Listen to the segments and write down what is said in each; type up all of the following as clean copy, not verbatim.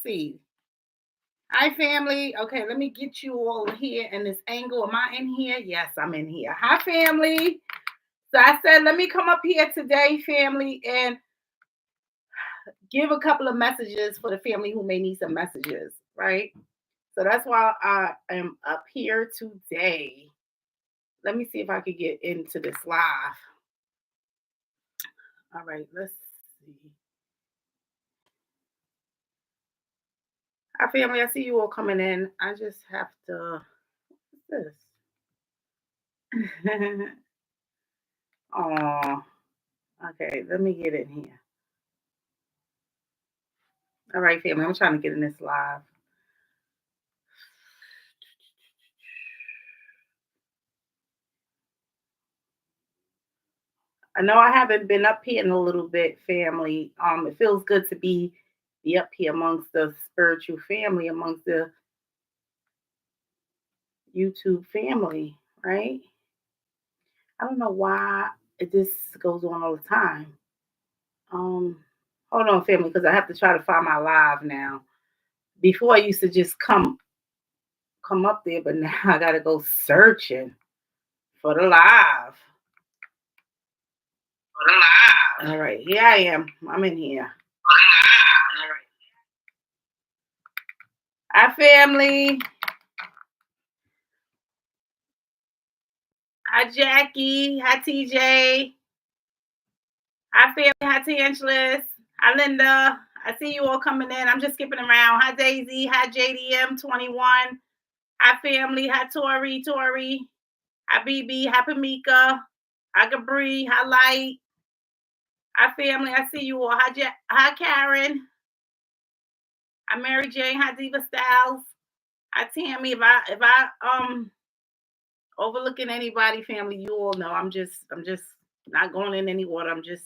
see. Hi, family. Okay, let me get you all here in this angle. Am I in here? Yes, I'm in here. Hi, family. So I said, let me come up here today, family, and give a couple of messages for the family who may need some messages, right? So that's why I am up here today. Let me see if I could get into this live. All right, let's see. Hi, family. I see you all coming in. I just have to. What's this? Oh, okay. Let me get in here. All right, family. I'm trying to get in this live. I know I haven't been up here in a little bit, family. It feels good to be up here amongst the spiritual family, amongst the YouTube family, right? I don't know why this goes on all the time. Um, Hold on, family, because I have to try to find my live now. Before I used to just come up there, but now I gotta go searching for the live. All right, here I am. I'm in here. All right. Hi, family. Hi, Jackie. Hi, TJ. Hi, family. Hi, T. Angeles. Hi, Linda. I see you all coming in. I'm just skipping around. Hi, Daisy. Hi, JDM21. Hi, family. Hi, Tori. Hi, BB. Hi, Pamika. Hi, Gabri. Hi, Light. Hi, family. I see you all. Hi, Karen. Hi, Mary Jane. Hi, Diva Styles. Hi, Tammy. If I overlooking anybody, family, you all know I'm just not going in any order. I'm just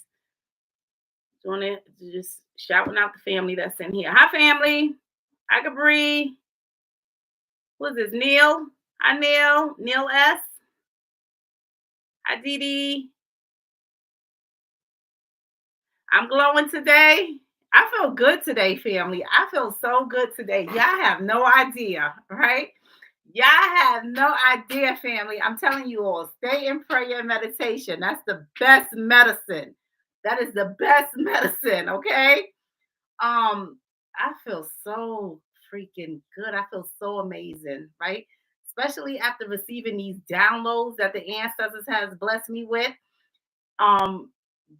doing it, just shouting out the family that's in here. Hi, family. Hi, Gabri. Who is this? Neil. Hi, Neil. Neil S. Hi, Dee Dee. I'm glowing today. I feel good today, family. I feel so good today. Y'all have no idea, right? Y'all have no idea, family. I'm telling you all, stay in prayer and meditation. That's the best medicine. That is the best medicine, okay? I feel so freaking good. I feel so amazing, right? Especially after receiving these downloads that the ancestors has blessed me with. Um,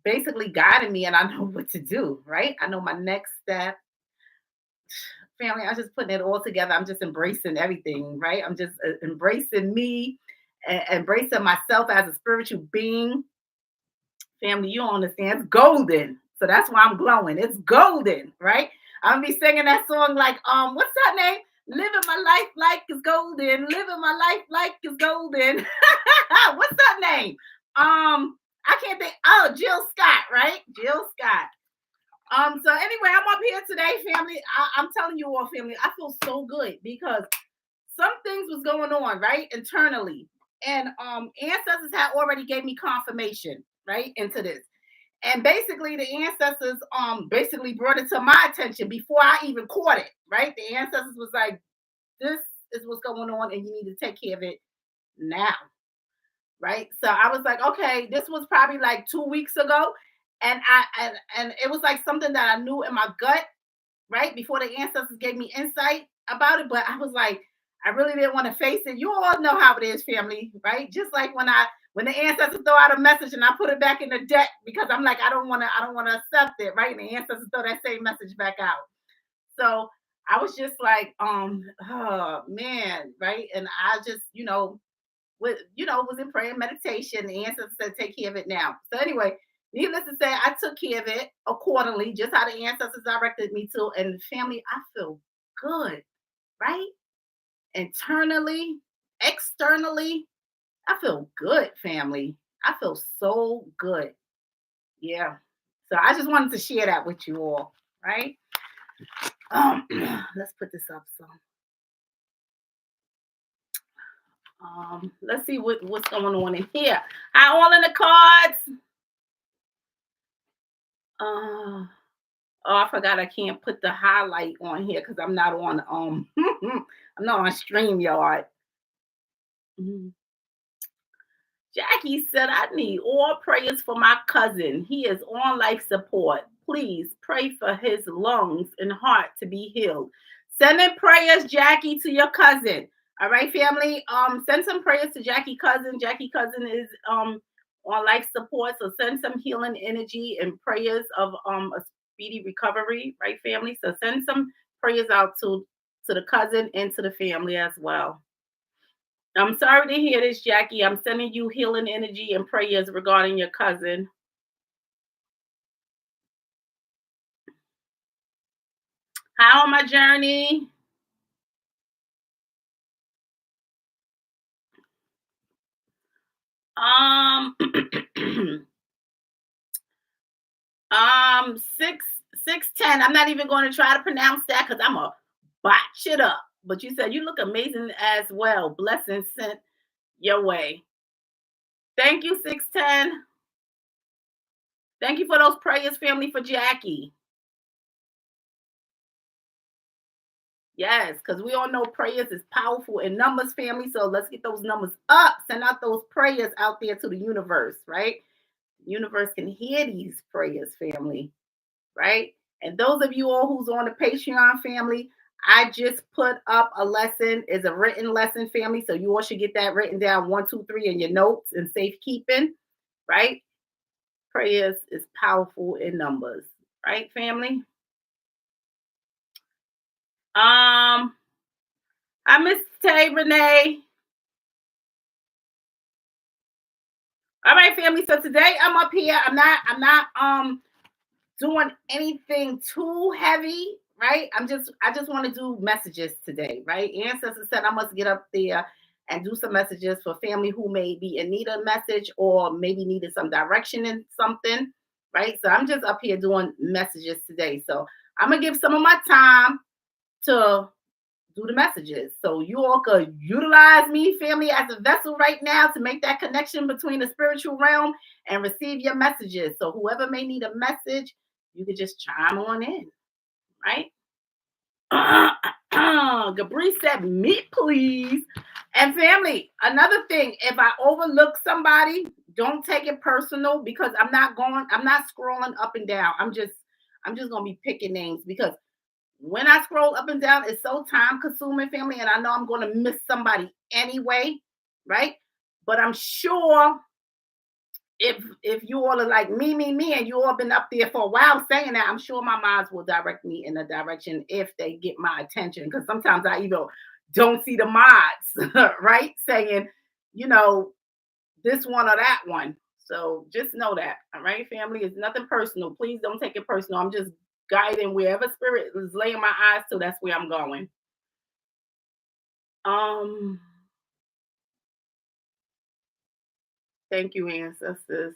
Basically guiding me, and I know what to do, right? I know my next step. Family, I'm just putting it all together. I'm just embracing everything, right? I'm just embracing me, embracing myself as a spiritual being. Family, you don't understand. It's golden. So that's why I'm glowing. It's golden, right? I'm gonna be singing that song like, what's that name? Living my life like it's golden. Living my life like it's golden. What's that name? I can't think. Oh, Jill Scott, right? Jill Scott. So anyway, I'm up here today, family. I'm telling you all, family, I feel so good because some things was going on, right? Internally. And ancestors had already gave me confirmation, right, into this. And basically the ancestors basically brought it to my attention before I even caught it, right? The ancestors was like, this is what's going on and you need to take care of it now. Right. So I was like, okay, this was probably like 2 weeks ago. And it was like something that I knew in my gut, right? Before the ancestors gave me insight about it. But I was like, I really didn't want to face it. You all know how it is, family, right? Just like when the ancestors throw out a message and I put it back in the deck because I'm like, I don't want to accept it, right? And the ancestors throw that same message back out. So I was just like, oh man, right? And I just, was in prayer and meditation. The ancestors said, take care of it now. So anyway, needless to say, I took care of it accordingly, just how the ancestors directed me to. And family, I feel good, right? Internally, externally, I feel good, family. I feel so good. Yeah. So I just wanted to share that with you all, right? Let's put this up. So let's see what's going on in here. Hi, all in the cards. Oh, I forgot I can't put the highlight on here because I'm not on I'm not on StreamYard. Mhm. Jackie said, I need all prayers for my cousin. He is on life support. Please pray for his lungs and heart to be healed. Send in prayers, Jackie, to your cousin. All right, family. Send some prayers to Jackie cousin. Jackie cousin is on life support. So send some healing energy and prayers of a speedy recovery, right, family? So send some prayers out to the cousin and to the family as well. I'm sorry to hear this, Jackie. I'm sending you healing energy and prayers regarding your cousin. How on my journey? Um, six 6'10". I'm not even going to try to pronounce that because I'm a botch it up. But you said you look amazing as well. Blessings sent your way. Thank you, 6'10". Thank you for those prayers, family, for Jackie. Yes, because we all know prayers is powerful in numbers, family. So let's get those numbers up. Send out those prayers out there to the universe, right? The universe can hear these prayers, family, right? And those of you all who's on the Patreon, family, I just put up a lesson. It's a written lesson, family. So you all should get that written down 1, 2, 3 in your notes and safekeeping, right? Prayers is powerful in numbers, right, family? I miss Tay Renee. All right, family. So today I'm up here. I'm not doing anything too heavy, right? I just want to do messages today, right? Ancestor said I must get up there and do some messages for family who may be in need of a message or maybe needed some direction in something, right? So I'm just up here doing messages today. So I'm gonna give some of my time to do the messages. So you all could utilize me, family, as a vessel right now to make that connection between the spiritual realm and receive your messages. So whoever may need a message, you could just chime on in, right? Gabri said, "Meet, please." And family, another thing, if I overlook somebody, don't take it personal because I'm not scrolling up and down. I'm just gonna be picking names because when I scroll up and down, it's so time consuming, family, and I know I'm going to miss somebody anyway, right? But I'm sure if you all are like me, and you all been up there for a while saying that, I'm sure my minds will direct me in a direction if they get my attention. Because sometimes I even don't see the mods, right? Saying, you know, this one or that one. So just know that, all right, family. It's nothing personal. Please don't take it personal. I'm just guiding wherever spirit is laying my eyes to. That's where I'm going. Um, Thank you, ancestors.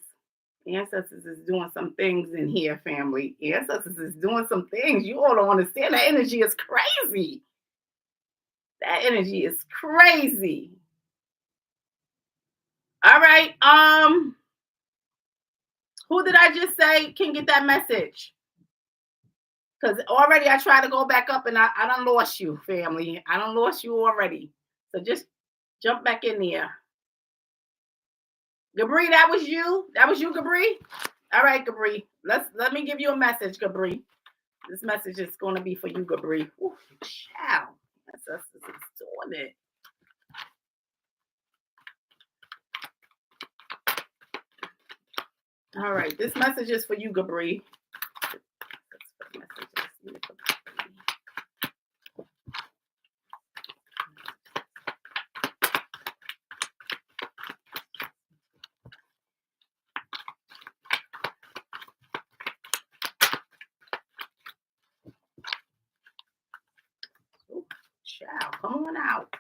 Ancestors is doing some things in here, family. Ancestors is doing some things. You all don't understand. That energy is crazy. That energy is crazy. All right. Who did I just say can get that message? Because already I tried to go back up and I done lost you, family. I done lost you already. So just jump back in there. Gabri, that was you? That was you, Gabri? All right, Gabri. Let me give you a message, Gabri. This message is going to be for you, Gabri. Ooh, child. That's doing it. All right, this message is for you, Gabri. Ooh, child, come on out.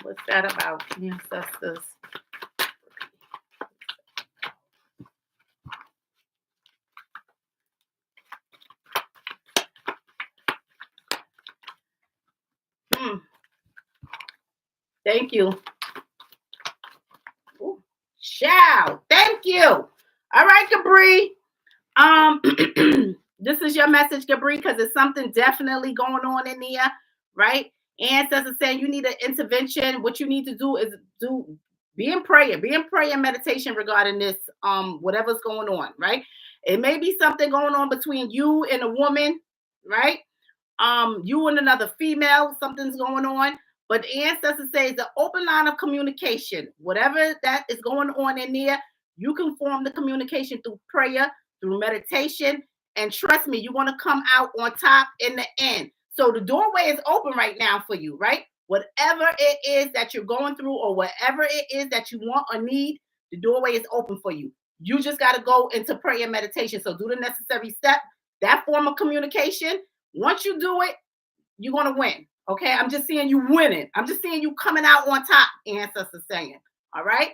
What's that about, ancestors? Thank you. Ooh, child, thank you. Gabri, this is your message, Gabri, because there's something definitely going on in there, right? Ancestors saying you need an intervention. What you need to do is be in prayer and meditation regarding this, whatever's going on, right? It may be something going on between you and a woman, right? You and another female, something's going on. But the ancestors say it's an open line of communication. Whatever that is going on in there, you can form the communication through prayer, through meditation, and trust me, you're going to come out on top in the end. So the doorway is open right now for you, right? Whatever it is that you're going through, or whatever it is that you want or need, the doorway is open for you. You just got to go into prayer and meditation. So do the necessary step. That form of communication, once you do it, you're going to win. Okay. I'm just seeing you winning. I'm just seeing you coming out on top, ancestors saying. All right.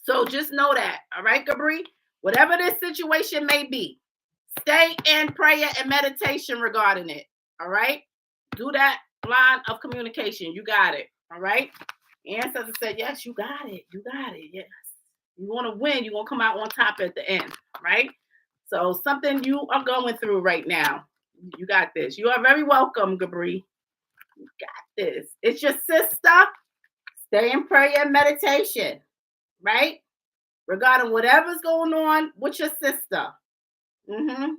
So just know that. All right, Gabri? Whatever this situation may be, stay in prayer and meditation regarding it. All right. Do that line of communication. You got it. All right. Ancestors said, yes, you got it. You got it. Yes. You want to win. You're going to come out on top at the end. Right. So something you are going through right now. You got this. You are very welcome, Gabri. You got this. It's your sister. Stay in prayer and meditation, right? Regarding whatever's going on with your sister. Mm-hmm.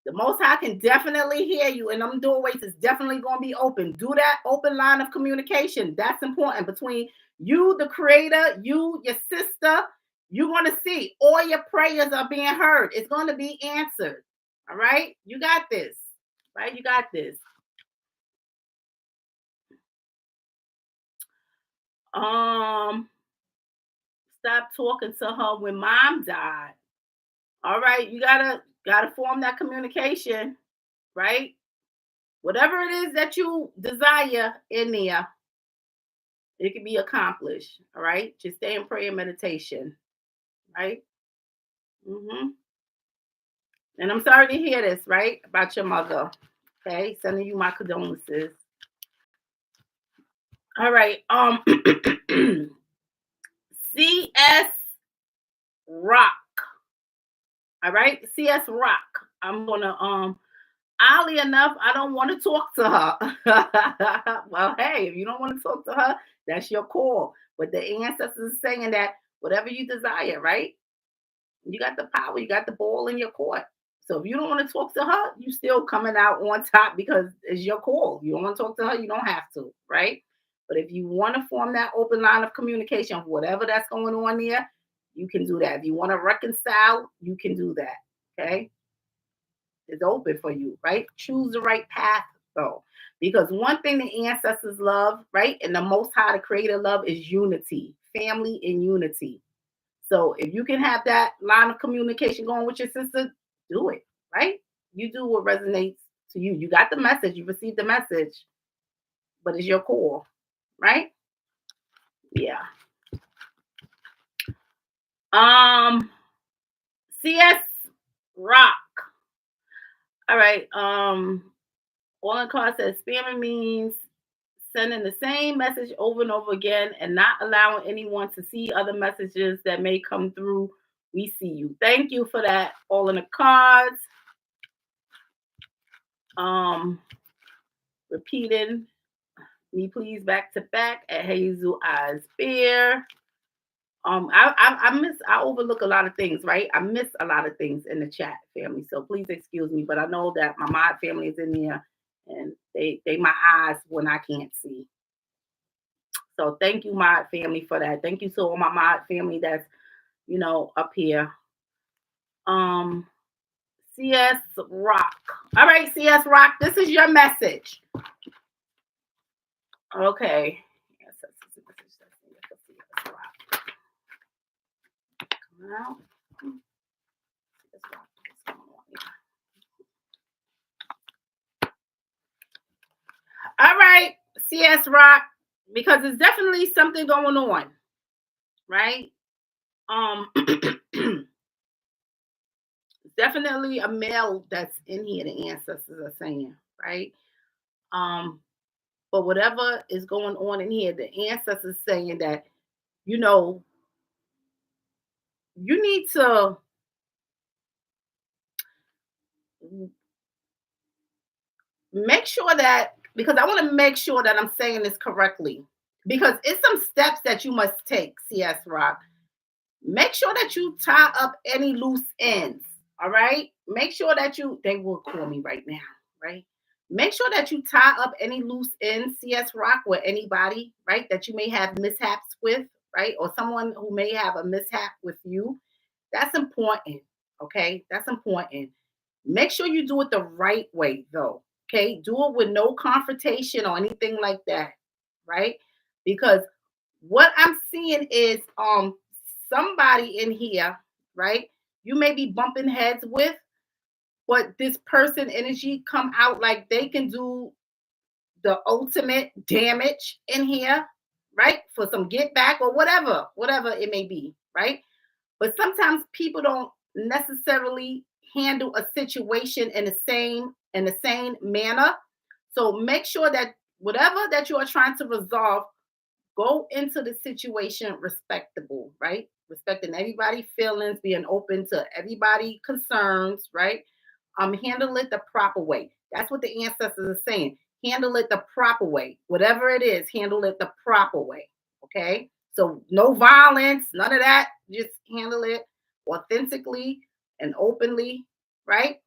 The Most High can definitely hear you, and them doorways is definitely going to be open. Do that open line of communication. That's important between you, the Creator, you, your sister. You're going to see all your prayers are being heard. It's going to be answered. All right? You got this. Right? You got this. Stop talking to her when mom died. All right, you gotta form that communication, right? Whatever it is that you desire in there, it can be accomplished. All right, just stay in prayer and meditation, right? Mm-hmm. And I'm sorry to hear this, right, about your mother. Okay, sending you my condolences. All right, CS Rock. All right, CS Rock. I'm gonna oddly enough, I don't want to talk to her. Well, hey, if you don't want to talk to her, that's your call. But the ancestors are saying that whatever you desire, right? You got the power, you got the ball in your court. So if you don't want to talk to her, you still coming out on top because it's your call. You don't want to talk to her, you don't have to, right? But if you want to form that open line of communication, whatever that's going on there, you can do that. If you want to reconcile, you can do that. Okay. Is open for you, right? Choose the right path, though. Because one thing the ancestors love, right? And the Most High, the Creator, love is unity, family and unity. So if you can have that line of communication going with your sister, do it, right? You do what resonates to you. You got the message, you received the message, but it's your call, right? Yeah. CS Rock. All right. All in card says spamming means sending the same message over and over again and not allowing anyone to see other messages that may come through. We see you. Thank you for that. All in the cards. Repeating me please back to back at Hazel Eyes Bear. I overlook a lot of things, right? I miss a lot of things in the chat, family. So please excuse me, but I know that my mod family is in there and they my eyes when I can't see. So thank you, mod family, for that. Thank you to all my mod family that's, up here. CS Rock. All right, CS Rock, this is your message. Okay. Come out. All right, CS Rock, because there's definitely something going on, right? Definitely a male that's in here, the ancestors are saying, right? But whatever is going on in here, the ancestors saying that, you need to make sure that, because I want to make sure that I'm saying this correctly, because it's some steps that you must take, CS Rock. Make sure that you tie up any loose ends. All right. Make sure that they will call me right now. Right. Make sure that you tie up any loose ends, CS Rock, with anybody, right, that you may have mishaps with, right, or someone who may have a mishap with you. That's important. Okay. That's important. Make sure you do it the right way, though. Okay. Do it with no confrontation or anything like that. Right. Because what I'm seeing is somebody in here, right? You may be bumping heads with, but this person energy come out like they can do the ultimate damage in here, right? For some get back or whatever it may be, right? But sometimes people don't necessarily handle a situation in the same manner. So make sure that whatever that you are trying to resolve, go into the situation respectable, right? Respecting everybody's feelings, being open to everybody' concerns, right? Handle it the proper way. That's what the ancestors are saying. Handle it the proper way. Whatever it is, handle it the proper way. Okay. So no violence, none of that. Just handle it authentically and openly, right?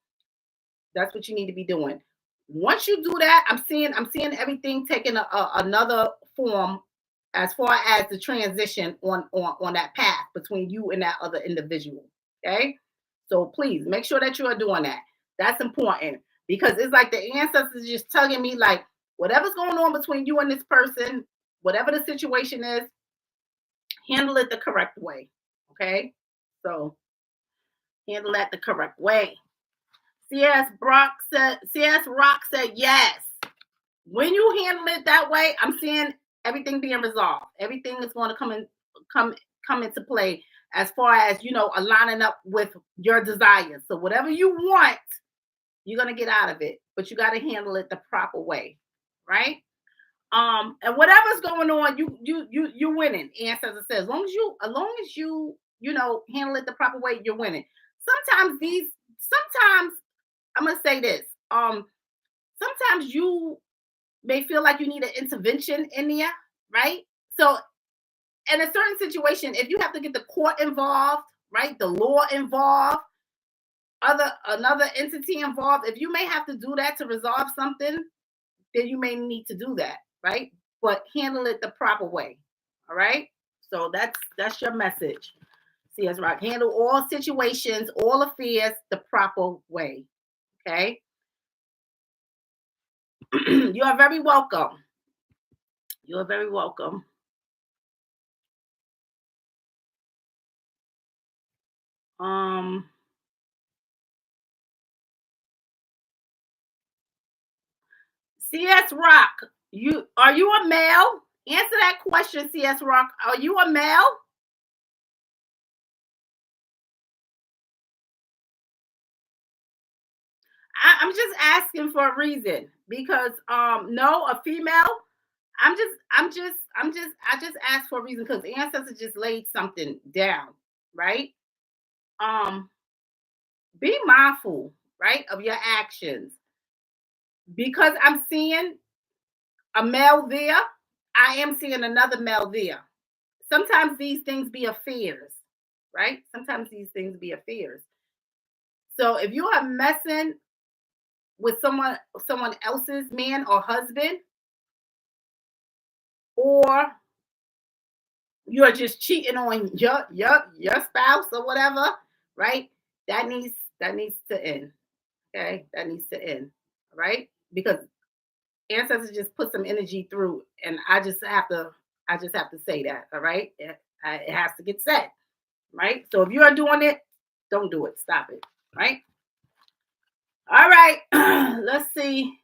That's what you need to be doing. Once you do that, I'm seeing everything taking another form as far as the transition on that path between you and that other individual. Okay, so please make sure that you are doing that. That's important because it's like the ancestors just tugging me like whatever's going on between you and this person, whatever the situation is, handle it the correct way. Okay, so handle that the correct way. CS Rock said yes. When you handle it that way, I'm seeing everything being resolved. Everything is going to come come into play as far as aligning up with your desires. So whatever you want, you're gonna get out of it, but you got to handle it the proper way, right? And whatever's going on, you're winning. Ancestor says, as long as you handle it the proper way, you're winning. Sometimes I'm gonna say this. Sometimes you may feel like you need an intervention in there, right? So in a certain situation, if you have to get the court involved, right, the law involved, another entity involved, if you may have to do that to resolve something, then you may need to do that, right? But handle it the proper way. All right. So that's your message. CS Rock. Handle all situations, all affairs the proper way. Okay. You are very welcome. You are very welcome. Um, CS Rock, are you a male? Answer that question, CS Rock. Are you a male? I'm just asking for a reason because no, a female. I just asked for a reason because ancestors just laid something down, right? Um, be mindful, right, of your actions because I'm seeing a male there. I am seeing another male there. Sometimes these things be affairs, right? Sometimes these things be affairs. So if you are messing with someone else's man or husband, or you're just cheating on your spouse or whatever, right? That needs to end. Okay, that needs to end. All right, because ancestors just put some energy through, and I just have to say that. All right, it has to get said. Right. So if you are doing it, don't do it. Stop it. Right. All right. Let's see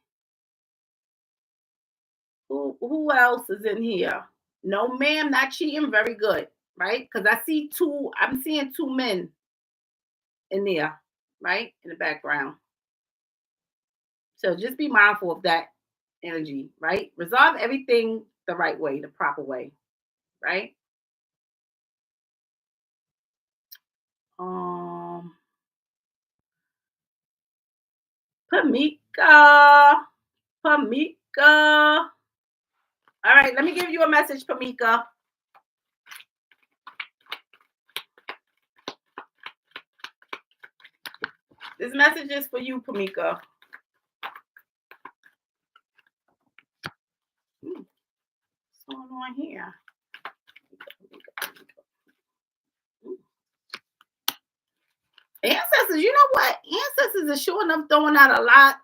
who else is in here. No, ma'am, not cheating. Very good. Right. Because I'm seeing two men in there, right, in the background. So just be mindful of that energy, right? Resolve everything the right way, the proper way, right? Um, Pamika. Pamika. All right, let me give you a message, Pamika. This message is for you, Pamika. What's going on here? Ancestors, you know what? Ancestors are sure enough throwing out a lot,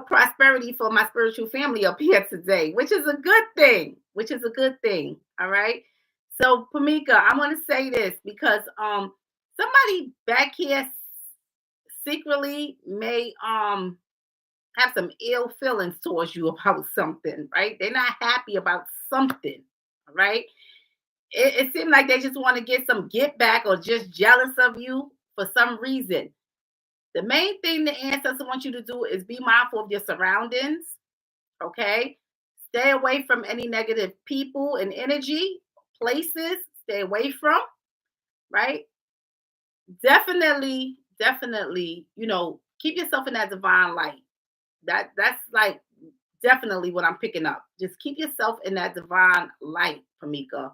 prosperity for my spiritual family up here today, which is a good thing. Which is a good thing. All right. So, Pamika, I'm gonna say this because somebody back here secretly may have some ill feelings towards you about something, right? They're not happy about something, all right? It seems like they just want to get some get back or just jealous of you for some reason. The main thing the ancestor wants you to do is be mindful of your surroundings, okay? Stay away from any negative people and energy, places, stay away from, right? Definitely, keep yourself in that divine light. That's like definitely what I'm picking up. Just keep yourself in that divine light, Pamika,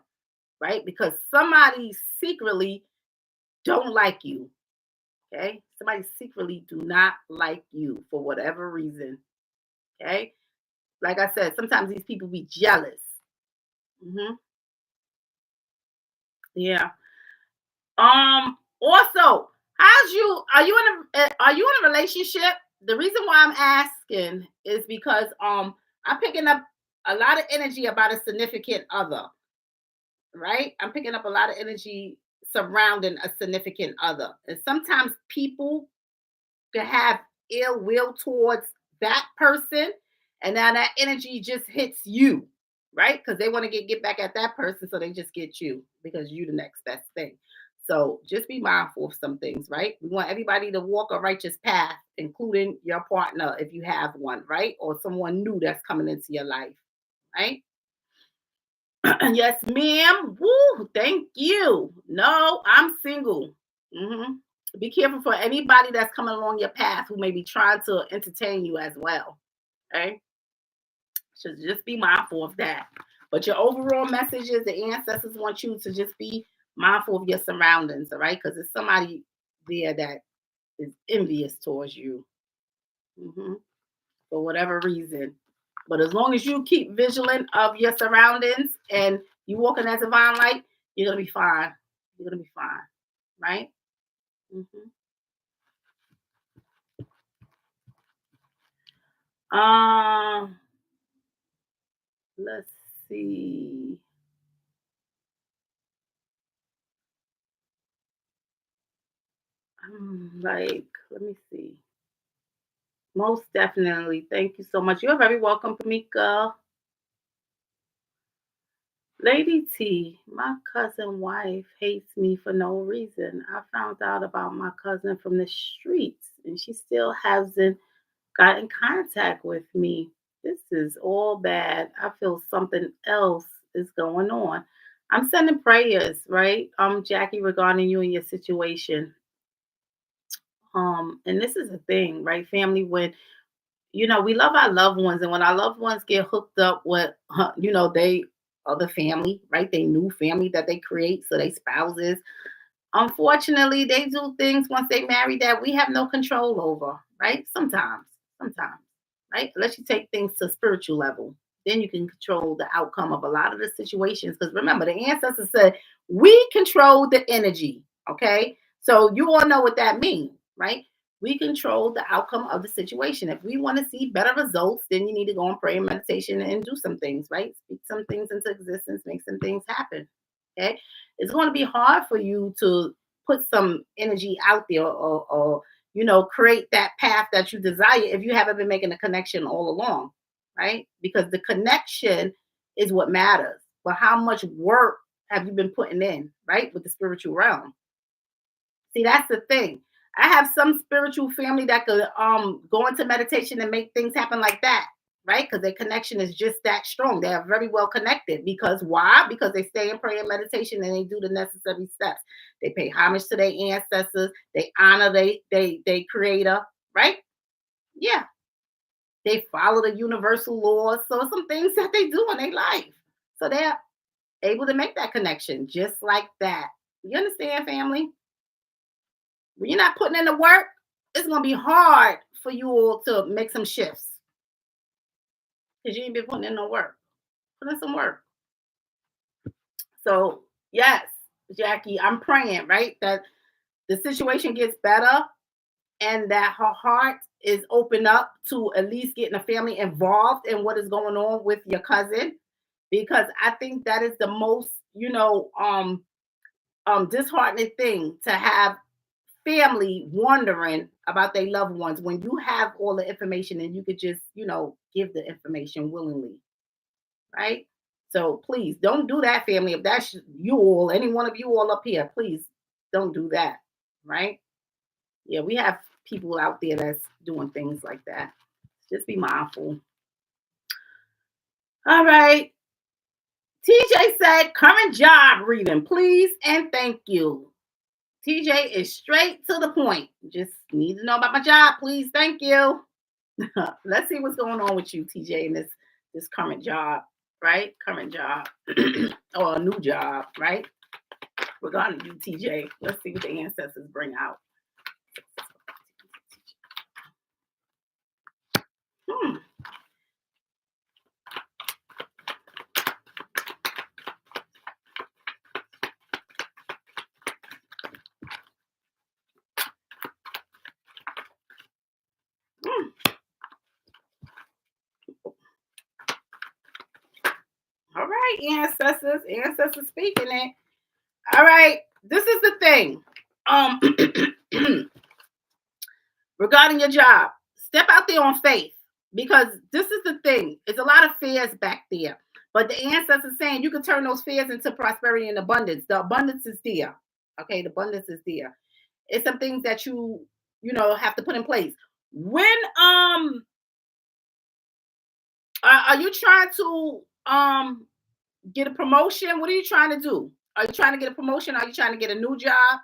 right? Because somebody secretly don't like you. Okay. Somebody secretly do not like you for whatever reason. Okay. Like I said, sometimes these people be jealous. Hmm. Yeah. Also, are you in a relationship? The reason why I'm asking is because I'm picking up a lot of energy about a significant other, right? I'm picking up a lot of energy surrounding a significant other. And sometimes people can have ill will towards that person, and now that energy just hits you, right? Because they want to get back at that person, so they just get you because you the next best thing. So just be mindful of some things, right? We want everybody to walk a righteous path, including your partner if you have one, right? Or someone new that's coming into your life, right? Yes, ma'am. Woo, thank you. No, I'm single. Hmm. Be careful for anybody that's coming along your path who may be trying to entertain you as well. Okay. So just be mindful of that. But your overall message is the ancestors want you to just be mindful of your surroundings, all right? Because there's somebody there that is envious towards you, hmm for whatever reason. But as long as you keep vigilant of your surroundings and you walk in that divine light, you're gonna be fine. You're gonna be fine, right? Hmm. Um, let's see. Let me see. Most definitely. Thank you so much. You're very welcome, Pamika. Lady T, my cousin wife hates me for no reason. I found out about my cousin from the streets and she still hasn't got in contact with me. This is all bad. I feel something else is going on. I'm sending prayers, right? Jackie, regarding you and your situation. And this is a thing, right? Family, when we love our loved ones, and when our loved ones get hooked up with, they other family, right? They new family that they create, so they spouses. Unfortunately, they do things once they marry that we have no control over, right? Sometimes, right? Unless you take things to a spiritual level, then you can control the outcome of a lot of the situations. Because remember, the ancestors said we control the energy, okay? So you all know what that means, right? We control the outcome of the situation. If we want to see better results, then you need to go and pray and meditation and do some things, right? Speak some things into existence, make some things happen. Okay. It's going to be hard for you to put some energy out there or create that path that you desire if you haven't been making a connection all along, right? Because the connection is what matters. But how much work have you been putting in, right, with the spiritual realm? See, that's the thing. I have some spiritual family that could go into meditation and make things happen like that. right? Because their connection is just that strong. They are very well connected. Because why? Because they stay in prayer and meditation and they do the necessary steps. They pay homage to their ancestors. They honor they creator, right? Yeah. They follow the universal laws. So some things that they do in their life. So they're able to make that connection just like that. You understand, family? When you're not putting in the work, it's gonna be hard for you all to make some shifts because you ain't been putting in no work. Put in some work. So yes, Jackie, I'm praying, right, that the situation gets better and that her heart is open up to at least getting the family involved in what is going on with your cousin, because I think that is the most, disheartening thing to have family wondering about their loved ones when you have all the information and you could just, give the information willingly, right? So please don't do that, family. If that's you all, any one of you all up here, please don't do that, right? Yeah, we have people out there that's doing things like that. Just be mindful. All right. TJ said, current job reading, please and thank you. TJ is straight to the point. Just need to know about my job, please. Thank you. Let's see what's going on with you, TJ, in this current job, right? Current job or a new job, right? We're going to do TJ. Let's see what the ancestors bring out. Hmm. All right, ancestors speaking it. All right, this is the thing. Regarding your job, step out there on faith, because this is the thing. It's a lot of fears back there, but the ancestors saying you can turn those fears into prosperity and abundance. The abundance is there. Okay, the abundance is there. It's some things that have to put in place. When are you trying to get a promotion? What are you trying to do? Are you trying to get a promotion? Are you trying to get a new job?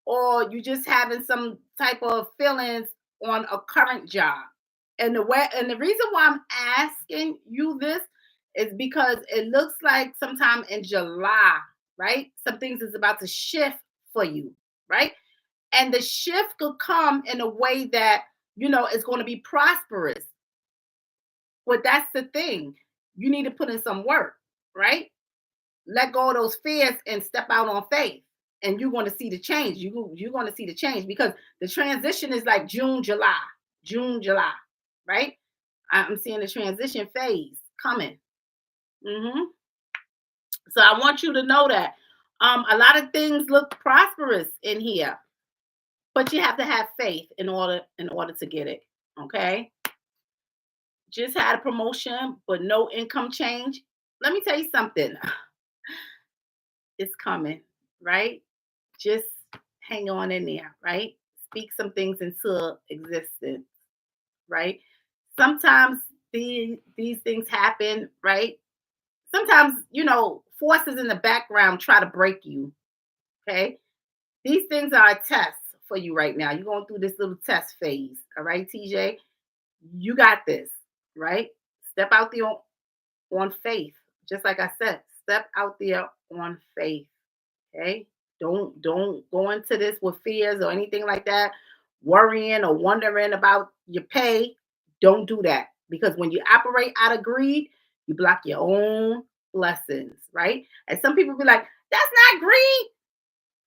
Or you just having some type of feelings on a current job? And the reason why I'm asking you this is because it looks like sometime in July, right? Some things is about to shift for you, right? And the shift could come in a way that is going to be prosperous. But that's the thing. You need to put in some work, right? Let go of those fears and step out on faith. And you're going to see the change. You're going to see the change, because the transition is like June, July, right? I'm seeing the transition phase coming. So I want you to know that a lot of things look prosperous in here, but you have to have faith in order to get it. Okay. Just had a promotion, but no income change. Let me tell you something. It's coming, right? Just hang on in there, right? Speak some things into existence, right? Sometimes these things happen, right? Sometimes, forces in the background try to break you, okay? These things are a test for you right now. You're going through this little test phase, all right, TJ? You got this, right? Step out there on faith. Just like I said, step out there on faith. Okay. Don't go into this with fears or anything like that, worrying or wondering about your pay. Don't do that, because when you operate out of greed, you block your own blessings, right? And some people be like, "That's not greed.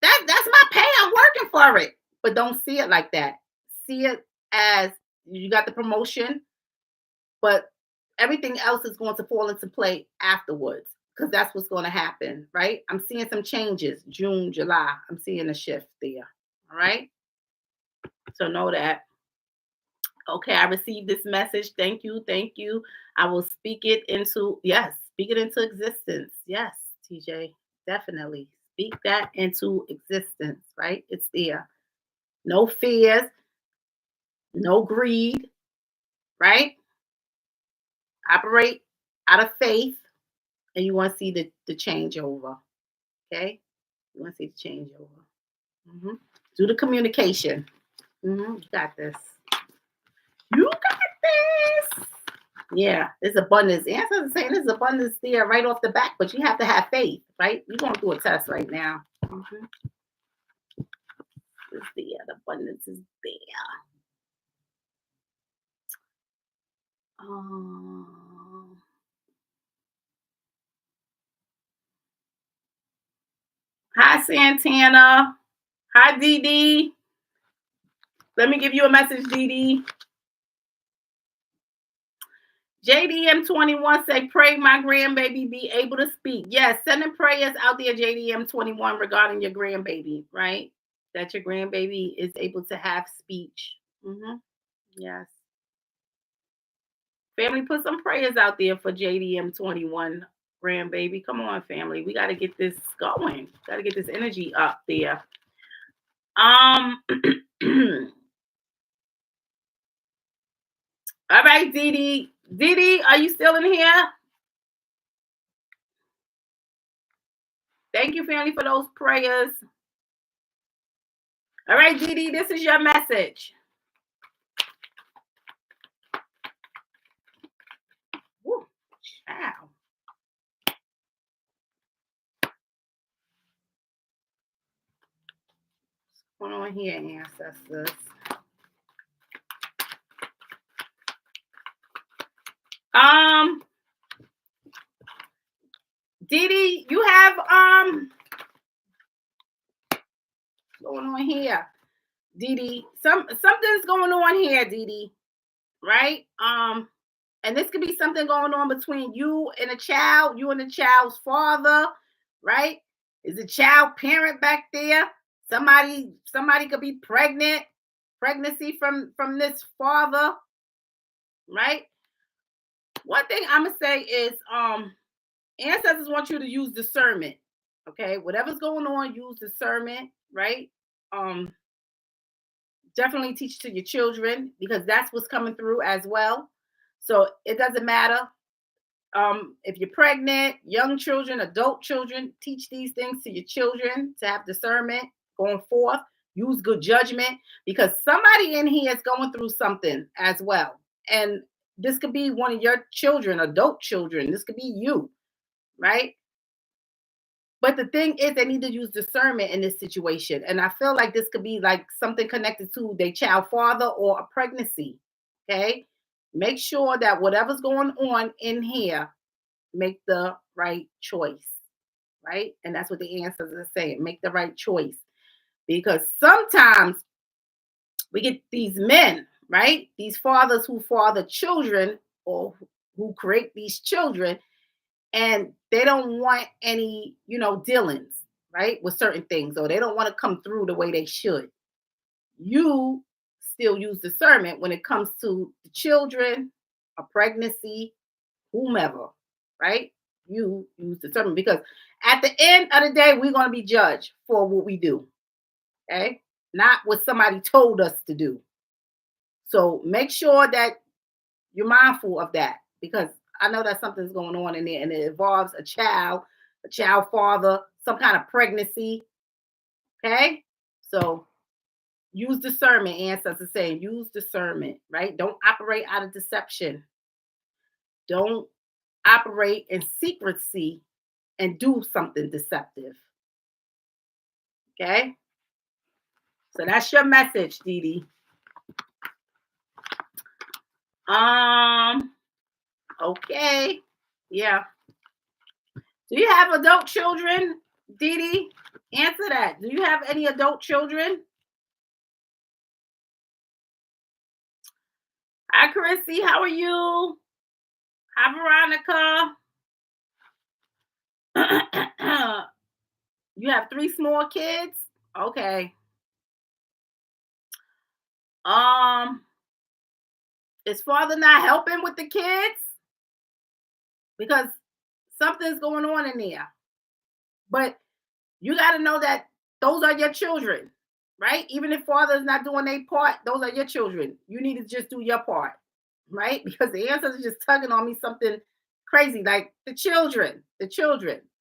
That's my pay. I'm working for it." But don't see it like that. See it as you got the promotion, but everything else is going to fall into play afterwards, because that's what's going to happen, right? I'm seeing some changes. June, July, I'm seeing a shift there. All right. So know that. Okay, I received this message. Thank you. Thank you. I will speak it into, yes, speak it into existence. Yes, TJ, definitely. Speak that into existence, right? It's there. No fears, no greed, right? Operate out of faith, and you want to see the changeover. Okay? You want to see the changeover. Do the communication. You got this. You got this. Yeah, there's abundance. The answer is saying there's abundance there right off the back, but you have to have faith, right? You're going through a test right now. It's there. The abundance is there. Hi, Santana. Hi, Dee Dee. Let me give you a message, Dee Dee. JDM21 say, pray my grandbaby be able to speak. Yes, sending prayers out there, JDM21, regarding your grandbaby, right? That your grandbaby is able to have speech. Yes. Family, put some prayers out there for JDM21 grandbaby. Come on, family. We got to get this going. Got to get this energy up there. All right, Dee Dee. Dee Dee, are you still in here? Thank you, family, for those prayers. All right, Dee Dee, this is your message. Woo, child. What's going on here, ancestors? Dee Dee, you have going on here, Dee Dee. Something's going on here, Dee Dee. Right? And this could be something going on between you and a child, you and the child's father, right? Is a child parent back there? Somebody could be pregnant, pregnancy from this father, right? One thing I'm gonna say is ancestors want you to use discernment. Okay, whatever's going on, use discernment, right? Definitely teach to your children because that's what's coming through as well. So it doesn't matter if you're pregnant, young children, adult children, teach these things to your children to have discernment going forth. Use good judgment because somebody in here is going through something as well. And this could be one of your children, adult children. This could be you, right? But the thing is, they need to use discernment in this situation. And I feel like this could be like something connected to their child father or a pregnancy. Okay. Make sure that whatever's going on in here, make the right choice. Right. And that's what the answers are saying. Make the right choice. Because sometimes we get these men, right? These fathers who father children or who create these children, and they don't want any, dealings, right, with certain things, or they don't want to come through the way they should. You still use discernment when it comes to the children, a pregnancy, whomever, right? You use discernment because at the end of the day, we're going to be judged for what we do, okay? Not what somebody told us to do. So make sure that you're mindful of that because I know that something's going on in there and it involves a child father, some kind of pregnancy. Okay. So use discernment, ancestors saying use discernment, right? Don't operate out of deception. Don't operate in secrecy and do something deceptive. Okay. So that's your message, Dee Dee. Okay. Yeah. Do you have adult children, Dee Dee? Answer that. Do you have any adult children? Hi, Chrissy. How are you? Hi, Veronica. You have 3 small kids? Okay. Is father not helping with the kids? Because something's going on in there. But you got to know that those are your children, right? Even if father's not doing their part, those are your children. You need to just do your part. right? Because the ancestors are just tugging on me something crazy, like the children,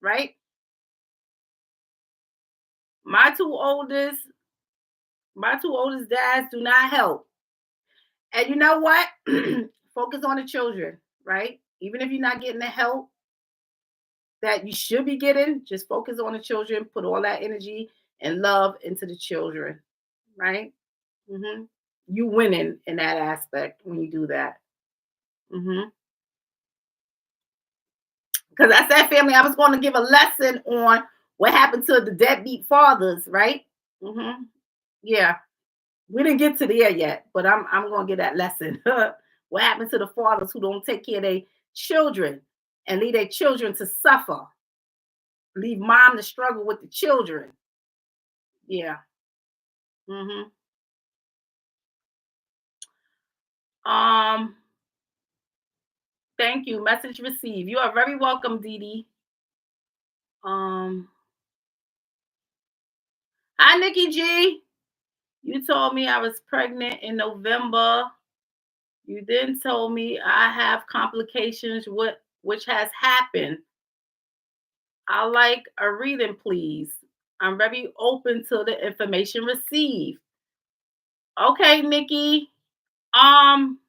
right? My two oldest, my two oldest dads do not help. And you know what? Focus on the children, right? Even if you're not getting the help that you should be getting, just focus on the children, put all that energy and love into the children, right? hmm You winning in that aspect when you do that. Because I said, family, I was going to give a lesson on what happened to the deadbeat fathers, right? hmm Yeah, we didn't get to there yet, but I'm going to get that lesson. What happened to the fathers who don't take care of their children and leave their children to suffer? Leave mom to struggle with the children. Yeah. hmm Um. Thank you. Message received. You are very welcome, Dee Dee. Um. Hi, Nikki G. You told me I was pregnant in November. You then told me I have complications, which has happened. I like a reading, please. I'm very open to the information received. Okay, Nikki. Um,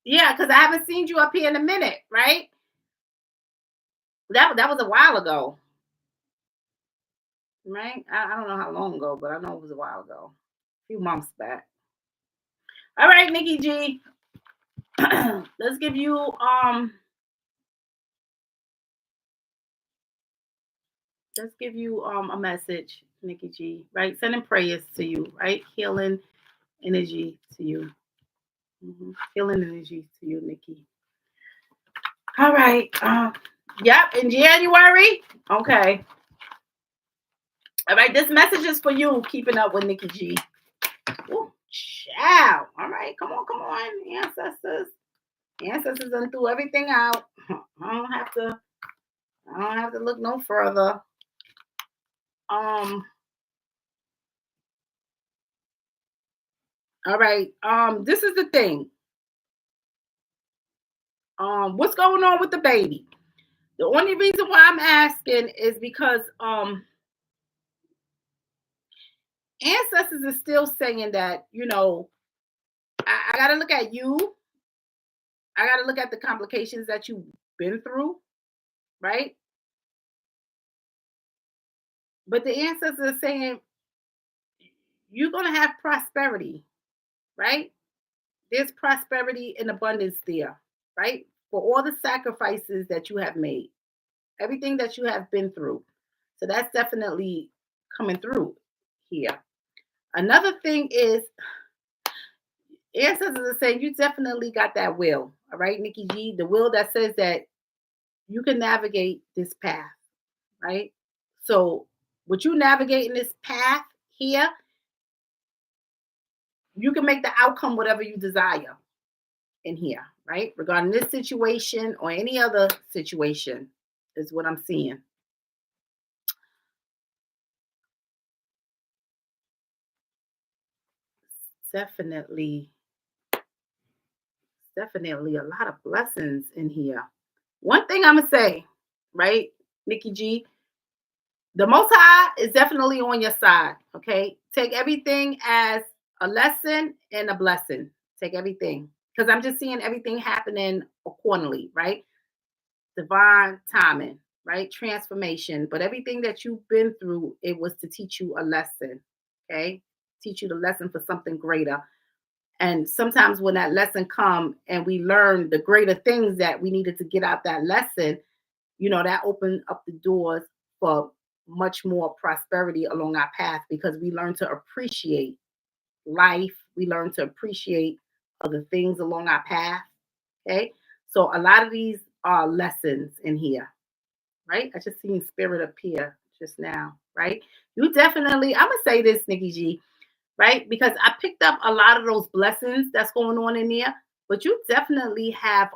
yeah, because I haven't seen you up here in a minute, right? That was a while ago, right? I don't know how long ago, but I know it was a while ago, a few months back. All right, Nikki G. let's give you um let's give you a message, Nikki G. Right, sending prayers to you, right? Healing energy to you. Healing energy to you, Nikki. All right. Yep, in January. Okay. All right, this message is for you, keeping up with Nikki G. Ooh, ciao. All right, come on, ancestors. Ancestors done threw everything out. I don't have to. I don't have to look no further. Um. All right. This is the thing. What's going on with the baby? The only reason why I'm asking is because ancestors are still saying that, I gotta look at you. I gotta look at the complications that you've been through, right? But the ancestors are saying you're gonna have prosperity, right? There's prosperity and abundance there, right? For all the sacrifices that you have made, everything that you have been through. So that's definitely coming through here. Another thing is ancestors are saying you definitely got that will, all right, Nikki G, the will that says that you can navigate this path, right? So, with you navigating this path here, you can make the outcome whatever you desire in here, right? Regarding this situation or any other situation, is what I'm seeing. Definitely, definitely a lot of blessings in here. One thing I'm gonna say, right, Nikki G, the Most High is definitely on your side. Okay, take everything as a lesson and a blessing. Take everything because I'm just seeing everything happening accordingly, right? Divine timing, right? Transformation. But everything that you've been through, it was to teach you a lesson. Okay, teach you the lesson for something greater. And sometimes when that lesson come and we learn the greater things that we needed to get out that lesson, that opened up the doors for much more prosperity along our path because we learn to appreciate life. We learn to appreciate other things along our path. Okay. So a lot of these are lessons in here, right? I just seen spirit appear just now, right? You definitely, I'm gonna say this, Nikki G, right? Because I picked up a lot of those blessings that's going on in there, but you definitely have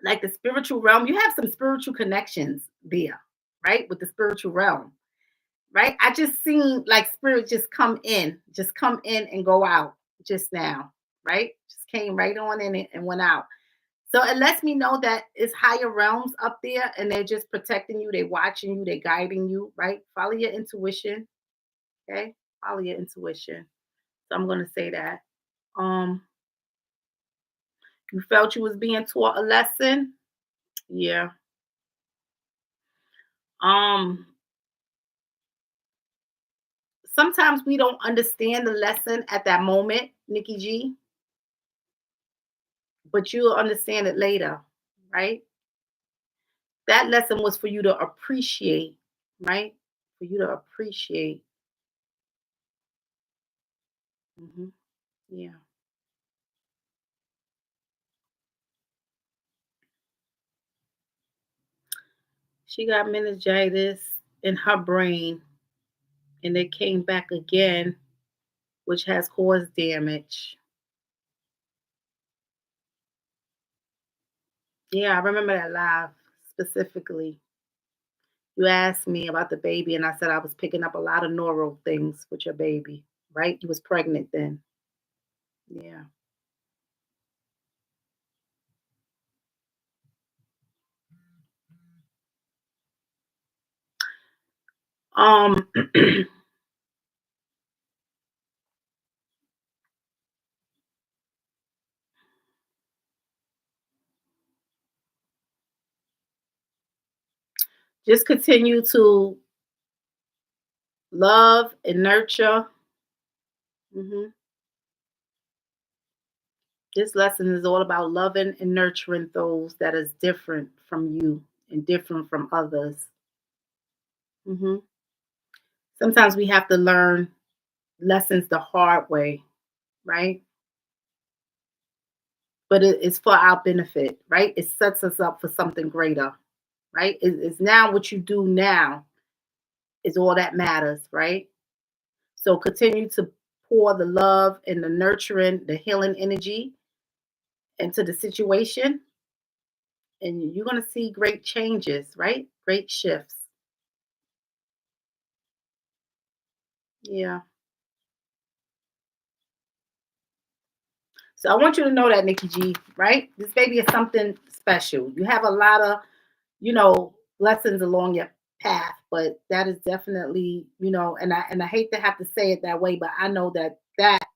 like the spiritual realm, you have some spiritual connections there, right? With the spiritual realm, right? I just seen like spirit just come in and go out just now, right? Just came right on in it and went out. So it lets me know that it's higher realms up there and they're just protecting you, they're watching you, they're guiding you, right? Follow your intuition, okay? Follow your intuition. So I'm gonna say that. Um, you felt you was being taught a lesson? Yeah. Um, sometimes we don't understand the lesson at that moment, Nikki G, but you'll understand it later, right? That lesson was for you to appreciate, right? For you to appreciate. Hmm. Yeah. She got meningitis in her brain and it came back again, which has caused damage. Yeah, I remember that live specifically. You asked me about the baby, and I said I was picking up a lot of neural things with your baby, right? You was pregnant then. Yeah. Um, just continue to love and nurture. Hmm. This lesson is all about loving and nurturing those that is different from you and different from others. Hmm. Sometimes we have to learn lessons the hard way, right? But it's for our benefit, right? It sets us up for something greater, right? It's now what you do now is all that matters, right? So continue to pour the love and the nurturing, the healing energy into the situation, and you're going to see great changes, right? Great shifts. Yeah. So I want you to know that, Nikki G, right? This baby is something special. You have a lot of, lessons along your path, but that is definitely, and I hate to have to say it that way, but I know that that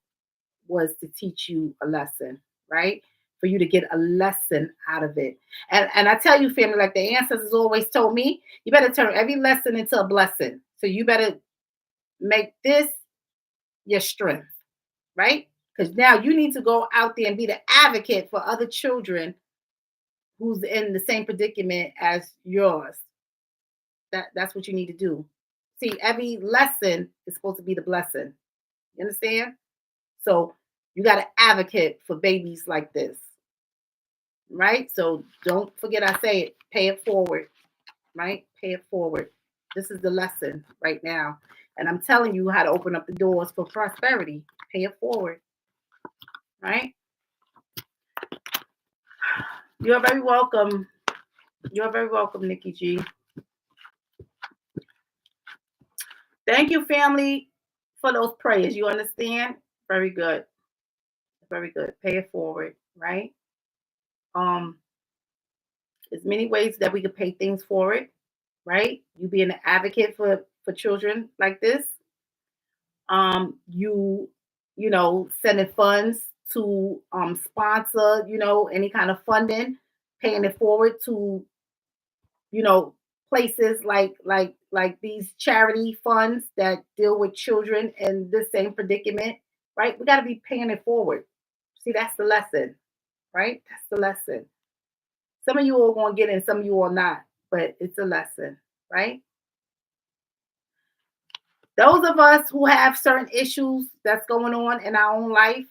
was to teach you a lesson, right? For you to get a lesson out of it. And I tell you, family, like the ancestors always told me, you better turn every lesson into a blessing. So you better make this your strength, right? Because now you need to go out there and be the advocate for other children who's in the same predicament as yours. That's what you need to do. See, every lesson is supposed to be the blessing. You understand? So you got to advocate for babies like this, right? So don't forget I say it. Pay it forward, right? Pay it forward. This is the lesson right now. And I'm telling you how to open up the doors for prosperity. Pay it forward, right? You're very welcome. You're very welcome, Nikki G. Thank you, family, for those prayers. You understand? Very good. Very good. Pay it forward, right? Um, there's many ways that we could pay things forward, right? You being an advocate for children like this. You sending funds to sponsor, any kind of funding, paying it forward to, you know, places like these charity funds that deal with children in the same predicament, right? We got to be paying it forward. See, that's the lesson, right? That's the lesson. Some of you all going to get it, some of you all not, but it's a lesson, right? Those of us who have certain issues that's going on in our own life,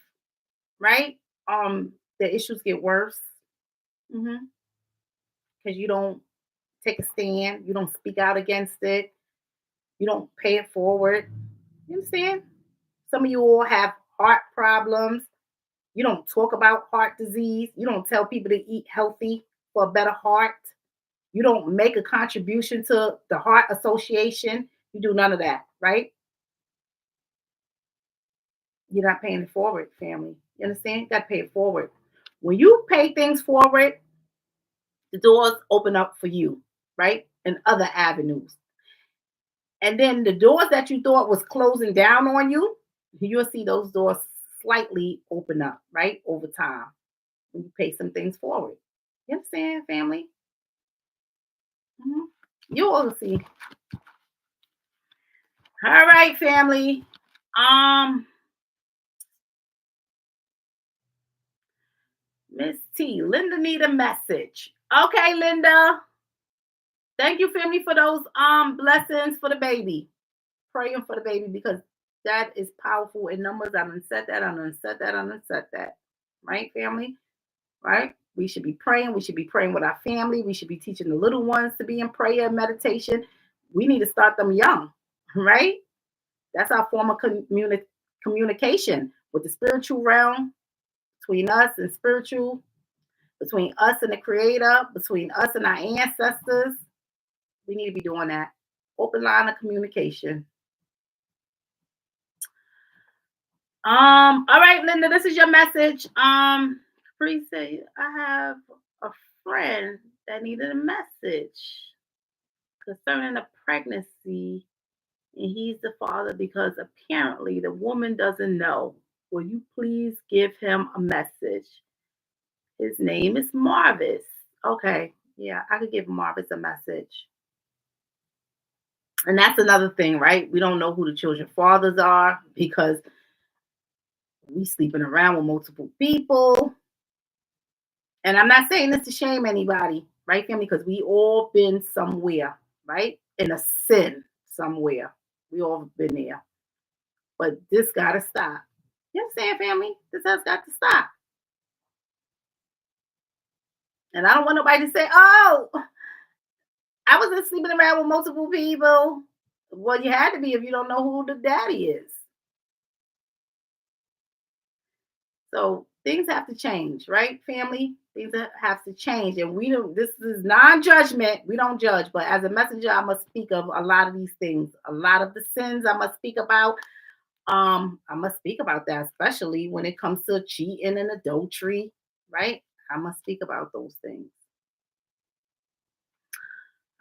right? The issues get worse, because you don't take a stand, you don't speak out against it, you don't pay it forward. You understand? Some of you all have heart problems. You don't talk about heart disease. You don't tell people to eat healthy for a better heart. You don't make a contribution to the Heart Association. You do none of that, right? You're not paying it forward, family. You understand? You got to pay it forward. When you pay things forward, the doors open up for you, right? And other avenues. And then the doors that you thought was closing down on you, you'll see those doors slightly open up, right? Over time when you pay some things forward. You understand, family? Mhm. You will see. All right, family. Um, Miss T, Linda need a message. Okay, Linda. Thank you, family, for those blessings for the baby. Praying for the baby because that is powerful in numbers. I done said that, I done said that, I done said that. Right, family? Right? We should be praying. We should be praying with our family. We should be teaching the little ones to be in prayer and meditation. We need to start them young, right? That's our form of communication with the spiritual realm, between us and spiritual, between us and the creator, between us and our ancestors. We need to be doing that. Open line of communication. All right, Linda, this is your message. Please say I have a friend that needed a message concerning a pregnancy, and he's the father because apparently the woman doesn't know. Will you please give him a message? His name is Marvis. Okay, yeah, I could give Marvis a message. And that's another thing, right? We don't know who the children's fathers are because we sleeping around with multiple people. And I'm not saying this to shame anybody, right, family? Because we all been somewhere, right? In a sin somewhere. We all been there. But this gotta stop. You understand, family? This has got to stop. And I don't want nobody to say, oh, I wasn't sleeping around with multiple people. Well, you had to be if you don't know who the daddy is. So things have to change, right, family? Things have to change. And we don't, this is non-judgment. We don't judge, but as a messenger, I must speak of a lot of these things. A lot of the sins I must speak about. I must speak about that, especially when it comes to cheating and adultery, right? I must speak about those things.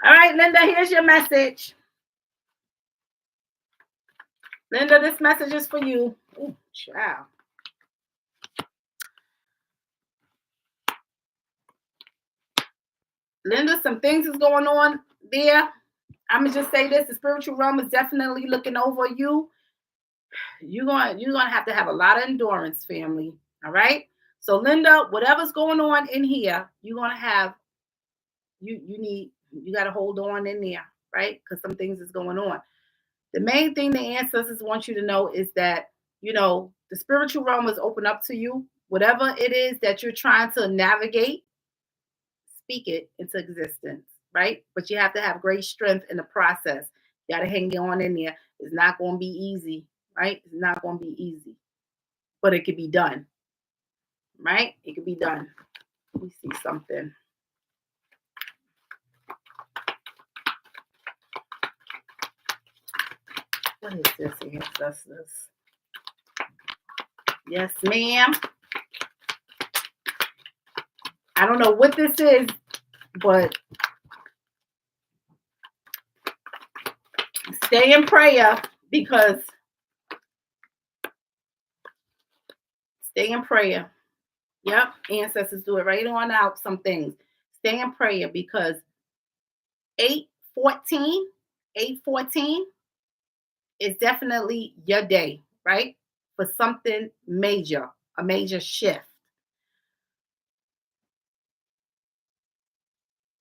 All right, Linda, here's your message. Linda, this message is for you. Oh, child. Linda, some things is going on there. I'm gonna just say this: the spiritual realm is definitely looking over you. You're gonna have a lot of endurance, family. All right. So, Linda, whatever's going on in here, you're gonna have you got to hold on in there, right? Because some things is going on. The main thing the ancestors want you to know is that the spiritual realm is open up to you. Whatever it is that you're trying to navigate, speak it into existence, right? But you have to have great strength in the process. You got to hang on in there. It's not going to be easy, right? It's not going to be easy, but it could be done, right? It could be done. Let me see something. What is this, ancestors? Yes, ma'am. I don't know what this is, but stay in prayer because stay in prayer. Yep, ancestors do it right on out some things. Stay in prayer because 814, 814 is definitely your day, right? For something major, a major shift.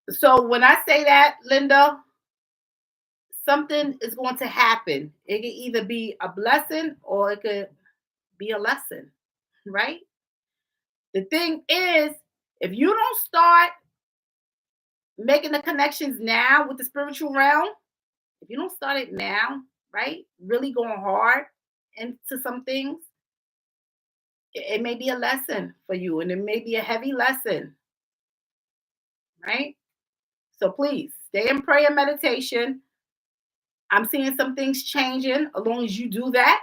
So when I say that, Linda, something is going to happen. It can either be a blessing or it could be a lesson, right? The thing is, if you don't start making the connections now with the spiritual realm, if you don't start it now, right? Really going hard into some things, it may be a lesson for you and it may be a heavy lesson, right? So please stay in prayer meditation. I'm seeing some things changing as long as you do that.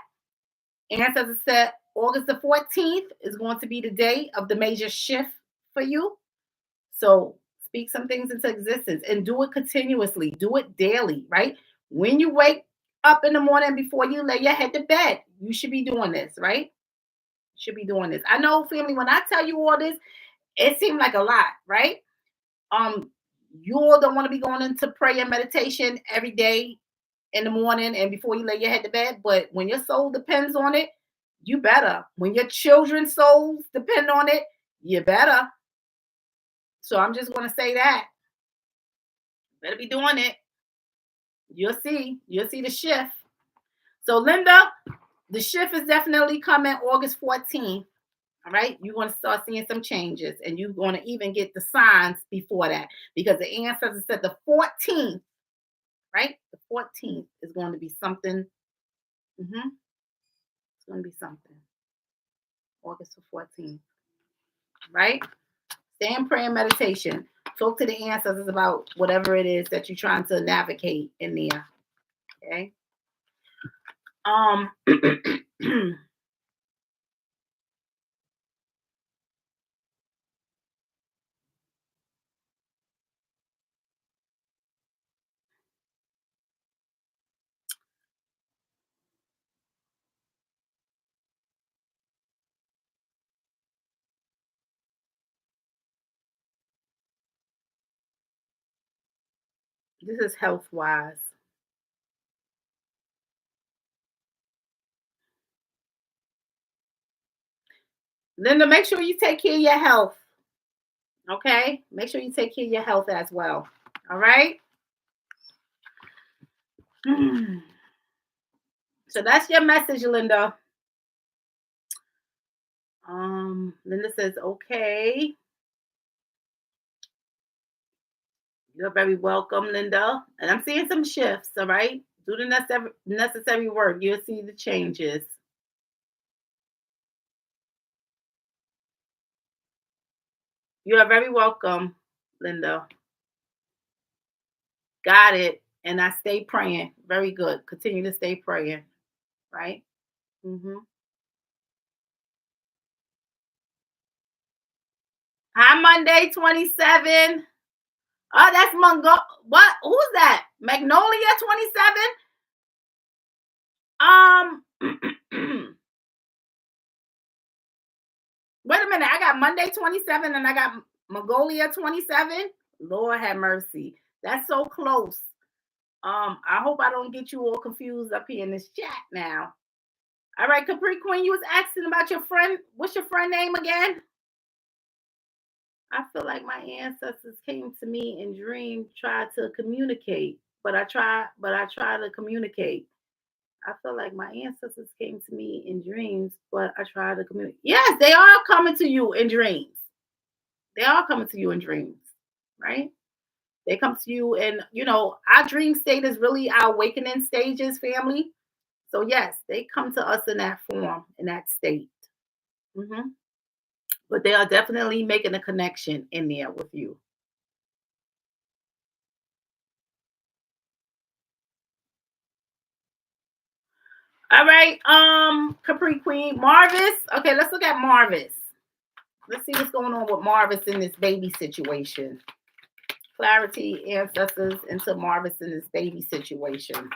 Ancestors said August the 14th is going to be the day of the major shift for you. So speak some things into existence and do it continuously. Do it daily, right? When you wake up in the morning before you lay your head to bed, you should be doing this, right? You should be doing this. I know, family, when I tell you all this, it seemed like a lot, right? Um, you all don't want to be going into prayer and meditation every day in the morning and before you lay your head to bed. But when your soul depends on it, you better. When your children's souls depend on it, you better. So I'm just going to say that. Better be doing it. You'll see. You'll see the shift. So, Linda, the shift is definitely coming August 14th. All right. You're going to start seeing some changes and you're going to even get the signs before that because the ancestors said the 14th, right? The 14th is going to be something. It's going to be something. August the 14th, right? Stay in prayer and meditation. Talk to the ancestors about whatever it is that you're trying to navigate in there. Okay. This is health wise. Linda, make sure you take care of your health. Okay? Make sure you take care of your health as well. All right? So that's your message, Linda. Linda says, okay. You're very welcome, Linda. And I'm seeing some shifts, all right? Do the necessary work. You'll see the changes. You are very welcome, Linda. Got it. And I stay praying. Very good. Continue to stay praying, right? Mm-hmm. Hi, Monday 27. Oh, that's Mongo. What? Who's that? Magnolia 27? Wait a minute. I got Monday 27 and I got Mongolia 27. Lord have mercy. That's so close. I hope I don't get you all confused up here in this chat now. All right, Capri Queen, you was asking about your friend. What's your friend name again? I feel like my ancestors came to me in dream, tried to communicate, but I try to communicate. I feel like my ancestors came to me in dreams, but I try to communicate. Yes, they are coming to you in dreams. They are coming to you in dreams, right? They come to you, and our dream state is really our awakening stages, family. So yes, they come to us in that form, in that state. Hmm. But they are definitely making a connection in there with you. All right, Capri Queen, Marvis. Okay, let's look at Marvis. Let's see what's going on with Marvis in this baby situation. Clarity, ancestors into Marvis in this baby situation.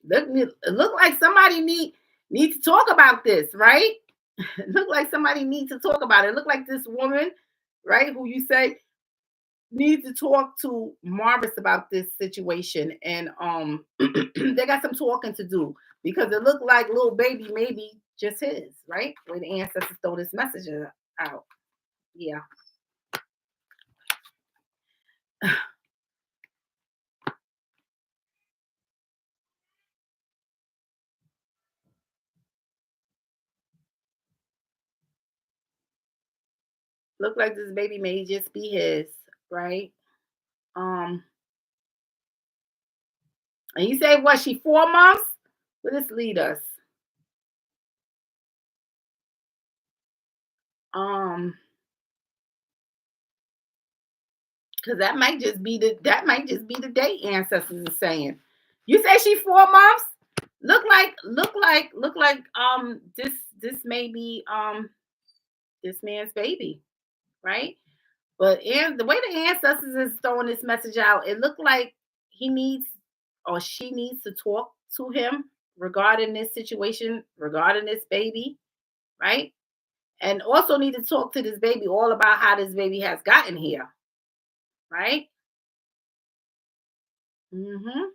Look like somebody need to talk about this, right? Look like somebody needs to talk about it. Look like this woman, right, who you say need to talk to Marvis about this situation, and they got some talking to do because it looked like little baby maybe just his, right? Where the ancestors throw this message out. Yeah. Look like this baby may just be his, right? Um, and you say what? She 4 months? Where this lead us? Um, Because that might just be the date ancestors are saying. You say she 4 months? Look like this man's baby, right? But and the way the ancestors is throwing this message out, it looked like he needs or she needs to talk to him regarding this situation, regarding this baby, right? And also need to talk to this baby all about how this baby has gotten here, right? Hmm.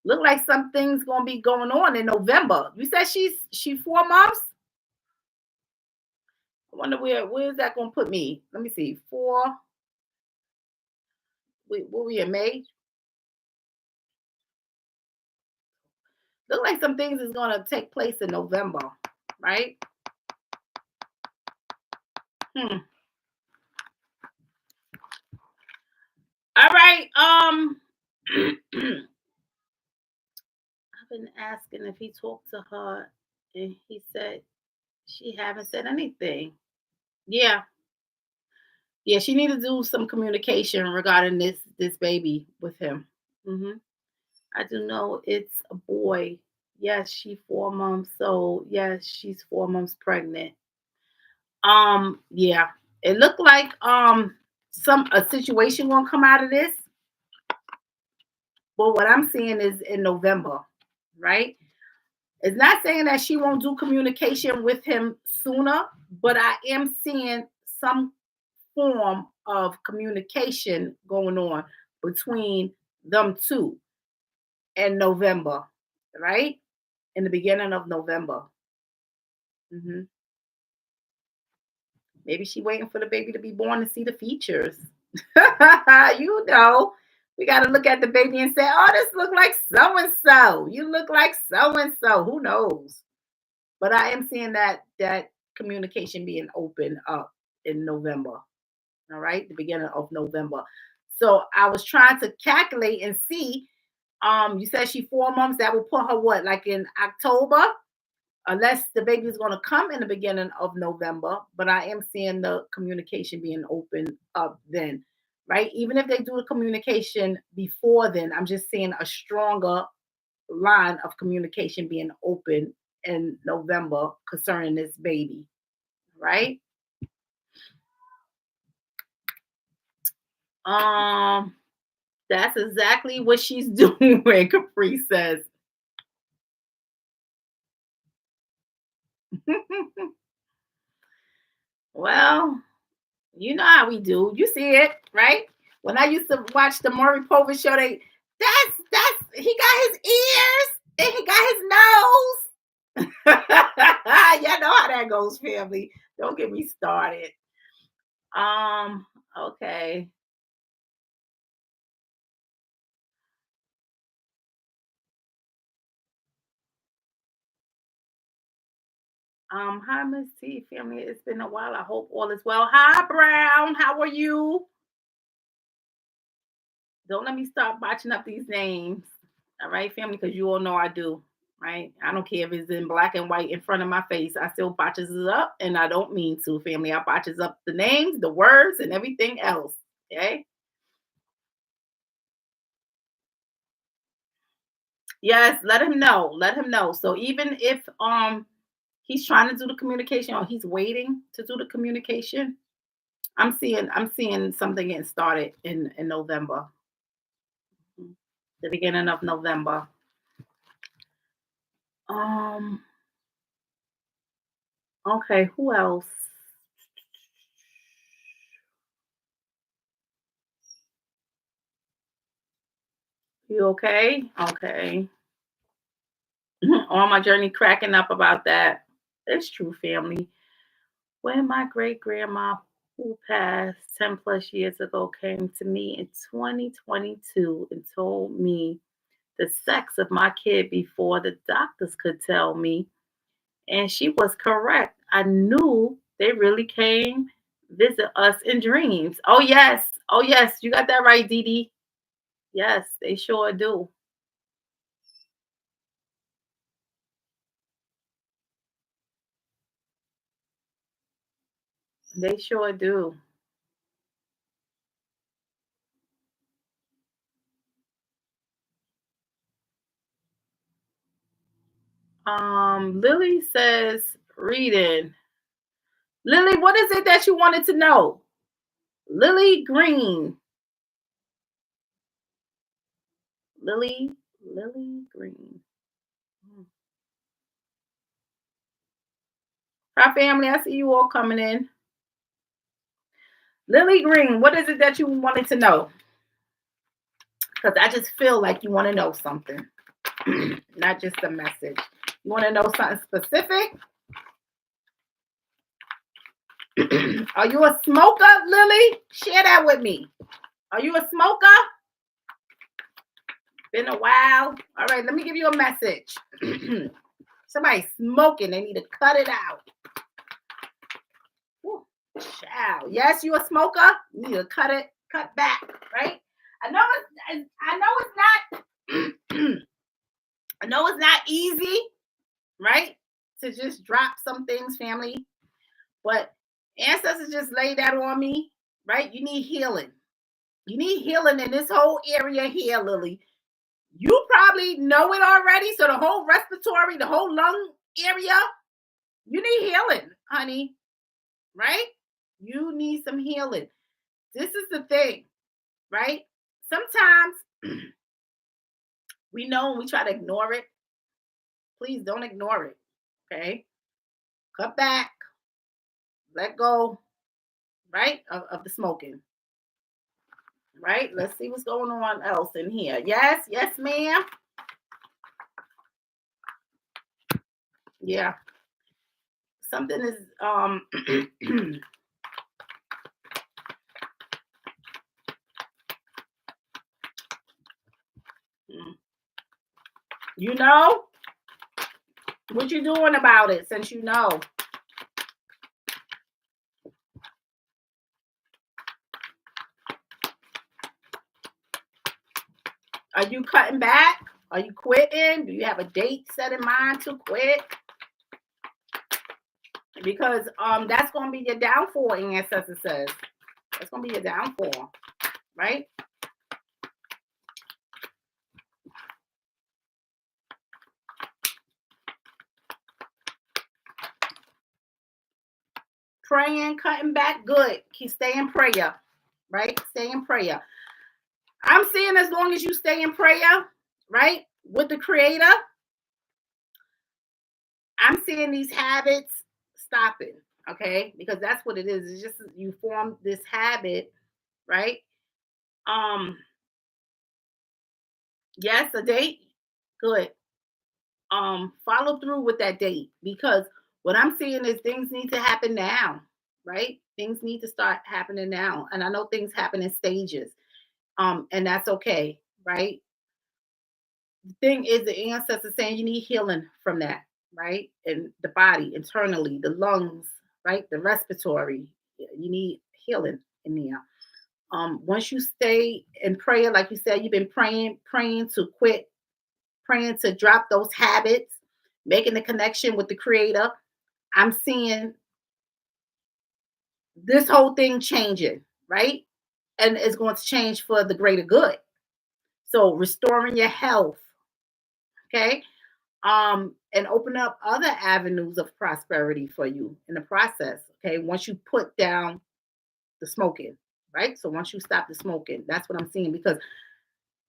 Look like something's gonna be going on in November. You said she 4 months. I wonder where is that gonna put me? Let me see. Four. What we in May? Look like some things is gonna take place in November, right? Hmm. All right. I've been asking if he talked to her, and he said she haven't said anything. Yeah, yeah. She need to do some communication regarding this baby with him. Hmm. I do know it's a boy. Yes, she 4 months. So yes, she's 4 months pregnant. Yeah. It looked like some a situation gonna come out of this, but what I'm seeing is in November, right? It's not saying that she won't do communication with him sooner, but I am seeing some form of communication going on between them two in November, right? In the beginning of November. Hmm. Maybe she waiting for the baby to be born to see the features. We got to look at the baby and say, "Oh, this look like so and so. You look like so and so." Who knows? But I am seeing that communication being opened up in November. All right, the beginning of November. So I was trying to calculate and see. You said she 4 months. That would put her what, like in October? Unless the baby is going to come in the beginning of November, but I am seeing the communication being opened up then, right? Even if they do the communication before then, I'm just seeing a stronger line of communication being open in November concerning this baby, right? Um, that's exactly what she's doing, Capri says. Well, you know how we do. You see it, right? When I used to watch the Maury Povich show, that's he got his ears and he got his nose. Y'all know how that goes, family. Don't get me started. Um, okay. Hi Miss T family. It's been a while. I hope all is well. Hi Brown, how are you? Don't let me start botching up these names. All right, family, because you all know I do. Right? I don't care if it's in black and white in front of my face. I still botches it up, and I don't mean to, family. I botches up the names, the words, and everything else. Okay. Yes, let him know. Let him know. So even if he's trying to do the communication or he's waiting to do the communication, I'm seeing something getting started in November. The beginning of November. Um, okay, who else? You okay? Okay. On my journey cracking up about that. It's true, family. When my great grandma, who passed 10 plus years ago, came to me in 2022 and told me the sex of my kid before the doctors could tell me, and she was correct. I knew they really came visit us in dreams. Oh, yes. Oh, yes. You got that right, Dee Dee. Yes, they sure do. They sure do. Lily says reading. Lily, what is it that you wanted to know? Lily Green. Lily Green. Hi, family. I see you all coming in. Lily Green, what is it that you wanted to know? Because I just feel like you want to know something, not just a message. You want to know something specific? Are you a smoker, Lily? Share that with me. Are you a smoker? Been a while. All right, let me give you a message. Somebody's smoking. They need to cut it out. Ooh, child. Yes, you a smoker? You need to cut back, right? I know it's not I know it's not easy, right? To just drop some things, family. But ancestors just laid that on me, right? You need healing. You need healing in this whole area here, Lily. You probably know it already. So the whole respiratory, the whole lung area, you need healing, honey. Right? You need some healing. This is the thing, right? Sometimes we know and we try to ignore it. Please don't ignore it. Okay? Cut back, let go, right? Of the smoking. Right? Let's see what's going on else in here. Yes, ma'am. Yeah. Something is you know what you doing about it since you know. Are you cutting back? Are you quitting? Do you have a date set in mind to quit? Because that's gonna be your downfall, ancestor says. That's gonna be your downfall, right? Praying, cutting back, good. Keep stay in prayer, right? Stay in prayer. I'm saying as long as you stay in prayer, right, with the creator, I'm seeing these habits stopping, okay? Because that's what it is. It's just you form this habit, right? Yes, a date, good. Follow through with that date because what I'm seeing is things need to happen now, right? Things need to start happening now. And I know things happen in stages. And that's okay, right? The thing is the ancestors saying you need healing from that, right? And the body internally, the lungs, right? The respiratory. You need healing in there. Once you stay in prayer, like you said, you've been praying to quit, praying to drop those habits, making the connection with the creator. I'm seeing this whole thing changing, right? And it's going to change for the greater good. So restoring your health, okay? And open up other avenues of prosperity for you in the process. Okay. Once you put down the smoking, right? So once you stop the smoking, that's what I'm seeing because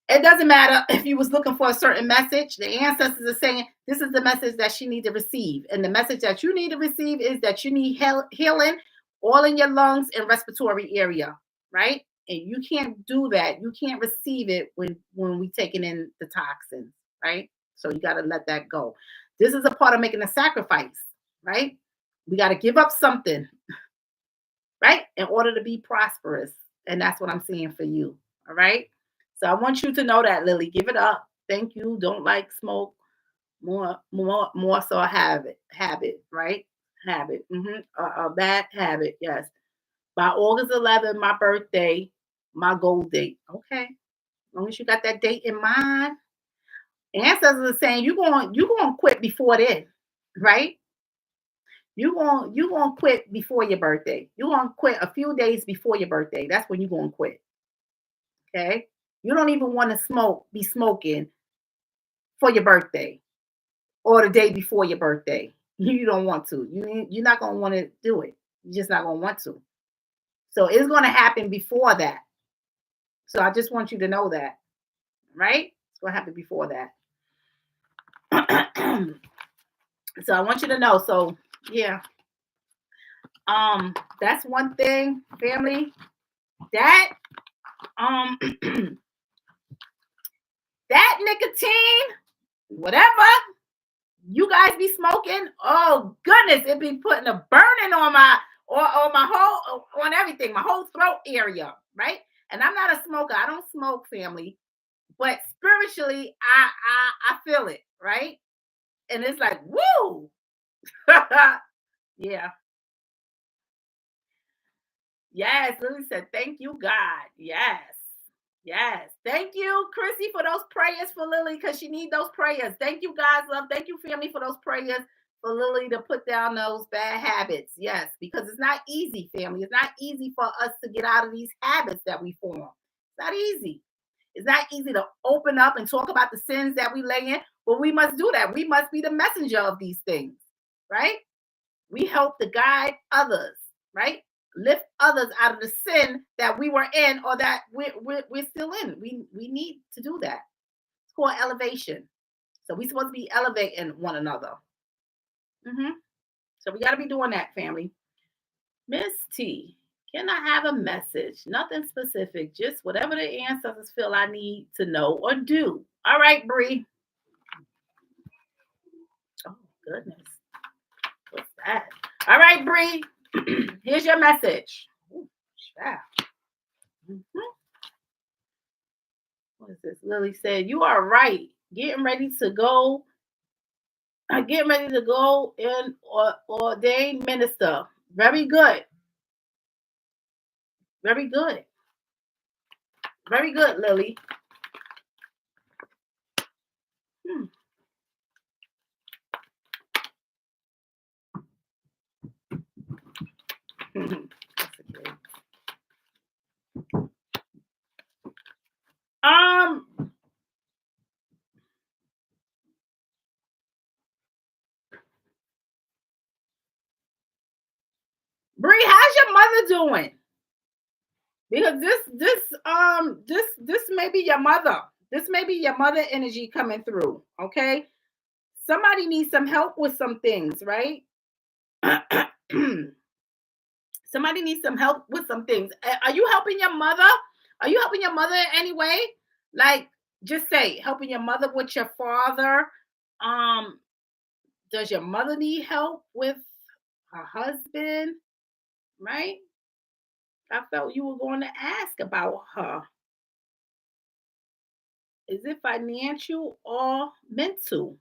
it doesn't matter if you was looking for a certain message. The ancestors are saying this is the message that she need to receive. And the message that you need to receive is that you need healing all in your lungs and respiratory area, right? And you can't do that. You can't receive it when we taking in the toxins, right? So you got to let that go. This is a part of making a sacrifice, right? We got to give up something, right? In order to be prosperous. And that's what I'm seeing for you. All right. So I want you to know that, Lily. Give it up. Thank you. Don't like smoke. More so a habit, right? Habit. A bad habit, yes. By August 11th, my birthday, my goal date. Okay. As long as you got that date in mind. Ancestors are saying you're gonna quit before then, right? You gonna quit before your birthday. You're gonna quit a few days before your birthday. That's when you're gonna quit. Okay. You don't even want to be smoking for your birthday. or the day before your birthday. You don't want to. You're not going to want to do it. You're just not going to want to. So it's going to happen before that. So I just want you to know that, right? It's going to happen before that. So I want you to know. So yeah, that's one thing, family. That that nicotine, whatever you guys be smoking, oh goodness, it be putting a burning on my my whole on everything, my whole throat area, right? And I'm not a smoker. I don't smoke, family, but spiritually, I feel it, right? And it's like, woo, yeah. Yes, Lily said, thank you, God. Yes. Yes. Thank you, Chrissy, for those prayers for Lily, because she needs those prayers. Thank you, guys. Love. Thank you, family, for those prayers for Lily to put down those bad habits. Yes, because it's not easy, family. It's not easy for us to get out of these habits that we form. It's not easy. It's not easy to open up and talk about the sins that we lay in, but we must do that. We must be the messenger of these things, right? We help to guide others, right? Lift others out of the sin that we were in or that we're still in. We need to do that. It's called elevation. So we're supposed to be elevating one another. So we got to be doing that, family. Miss T, can I have a message? Nothing specific, just whatever the ancestors feel I need to know or do. All right, Bree. Oh, goodness. What's that? All right, Bree. Here's your message. Ooh, what is this? Lily said, you are right. Getting ready to go in or ordained minister. Very good. Very good. Very good, Lily. um Bree, how's your mother doing? Because this may be your mother. This may be your mother energy coming through. Okay. Somebody needs some help with some things, right? Somebody needs some help with some things. Are you helping your mother? Are you helping your mother in any way? Like, just say helping your mother with your father. Um, does your mother need help with her husband? Right? I felt you were going to ask about her. Is it financial or mental?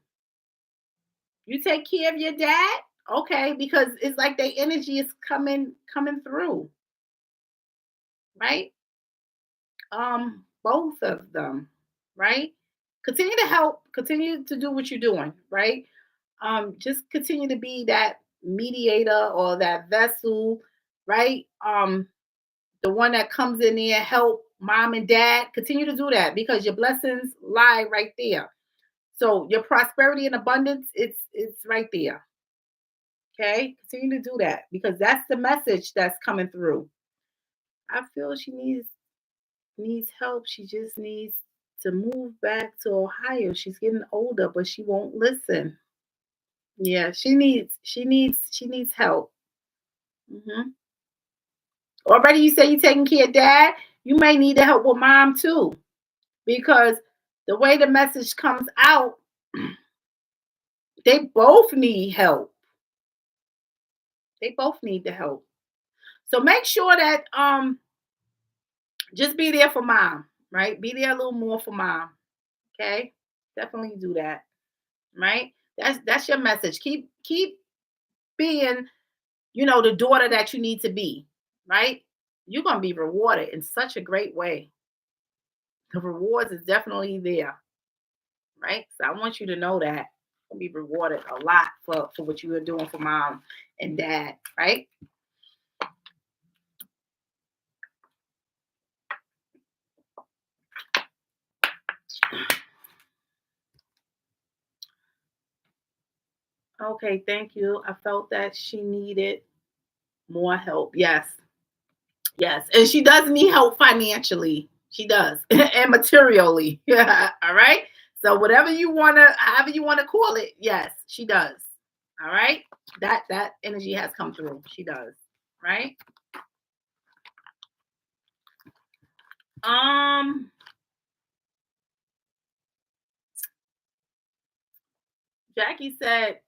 You take care of your dad? Okay, because it's like their energy is coming through, right? Both of them, right? Continue to help, continue to do what you're doing, right? Just continue to be that mediator or that vessel, right? The one that comes in there, help mom and dad. Continue to do that because your blessings lie right there. So your prosperity and abundance, it's right there. Okay, continue to do that because that's the message that's coming through. I feel she needs help. She just needs to move back to Ohio. She's getting older, but she won't listen. Yeah, she needs help. hmm Already, you say you're taking care of dad. You may need to help with mom too, because the way the message comes out, they both need help. They both need the help. So make sure that just be there for mom, right? Be there a little more for mom. Okay? Definitely do that. Right? That's your message. Keep being, the daughter that you need to be, right? You're gonna be rewarded in such a great way. The rewards is definitely there, right? So I want you to know that you'll be rewarded a lot for what you are doing for mom and dad, right? Okay, thank you. I felt that she needed more help. Yes. Yes. And she does need help financially. She does. And materially. Yeah. All right. So whatever you wanna, however you wanna call it, yes, she does. All right. That energy has come through. She does. Right? Um Jackie said,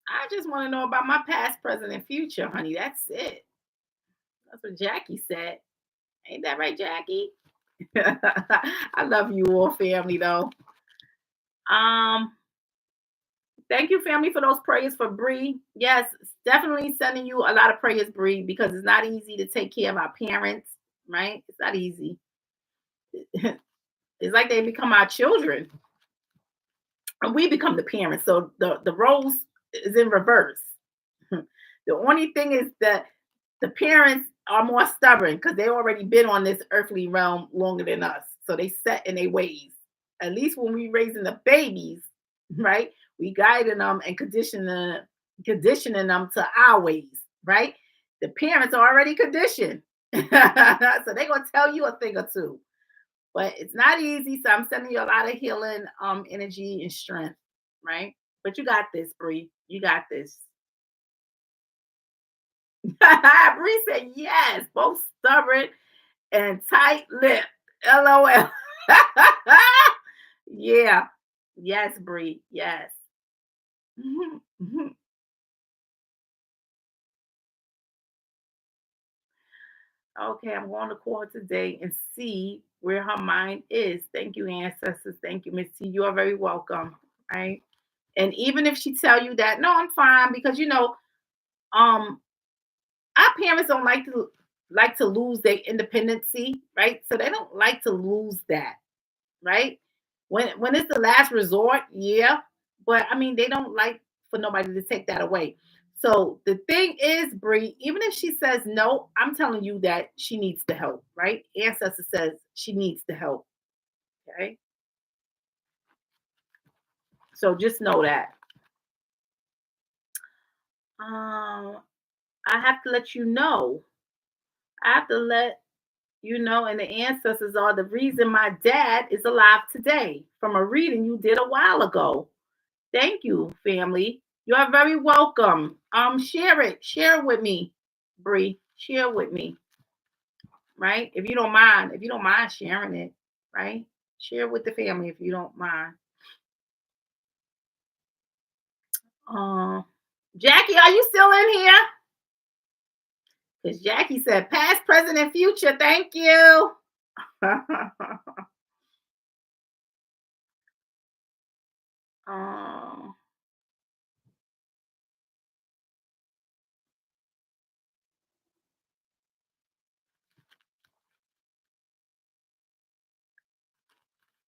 I just want to know about my past, present, and future, honey. That's it. That's what Jackie said. Ain't that right, Jackie? I love you all, family, though. Um, Thank you, family, for those prayers for Bree. Yes, definitely sending you a lot of prayers, Bree, because it's not easy to take care of our parents, right? It's not easy. It's like they become our children, and we become the parents. So the roles is in reverse. The only thing is that the parents are more stubborn because they already been on this earthly realm longer than us. So they set in their ways. At least when we raising the babies, right? We guiding them and conditioning them to our ways, right? The parents are already conditioned. So they're gonna tell you a thing or two. But it's not easy. So I'm sending you a lot of healing energy and strength, right? But you got this, Bree. You got this. Bree said yes, both stubborn and tight lipped. LOL. Yeah. Yes, Bree. Yes. Mhm, mhm. Okay, I'm going to call her today and see where her mind is. Thank you, ancestors. Thank you, Miss T. You are very welcome. Right. And even if she tell you that, no, I'm fine because um, our parents don't like to lose their independency, right? So they don't like to lose that, right? When it's the last resort, yeah. But I mean, they don't like for nobody to take that away. So the thing is, Bree, even if she says no, I'm telling you that she needs the help, right? Ancestor says she needs the help. Okay. So just know that. Um, I have to let you know. I have to let you know, and the ancestors are the reason my dad is alive today from a reading you did a while ago. Thank you, family. You are very welcome. Share it. Share it with me, Bree. Share it with me, right? If you don't mind, sharing it, right? Share it with the family if you don't mind. Uh, Jackie, are you still in here? Because Jackie said past, present, and future. Thank you. uh,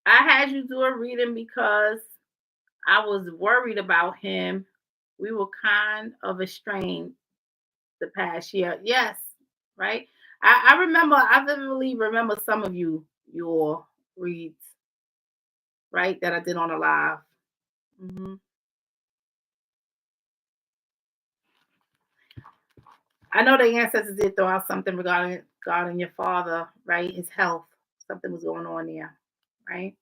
I had you do a reading because I was worried about him. We were kind of estranged the past year. Yes, right. I remember. I vividly remember some of your reads, right, that I did on a live. Hmm. I know the ancestors did throw out something regarding your father, right? His health. Something was going on there, right?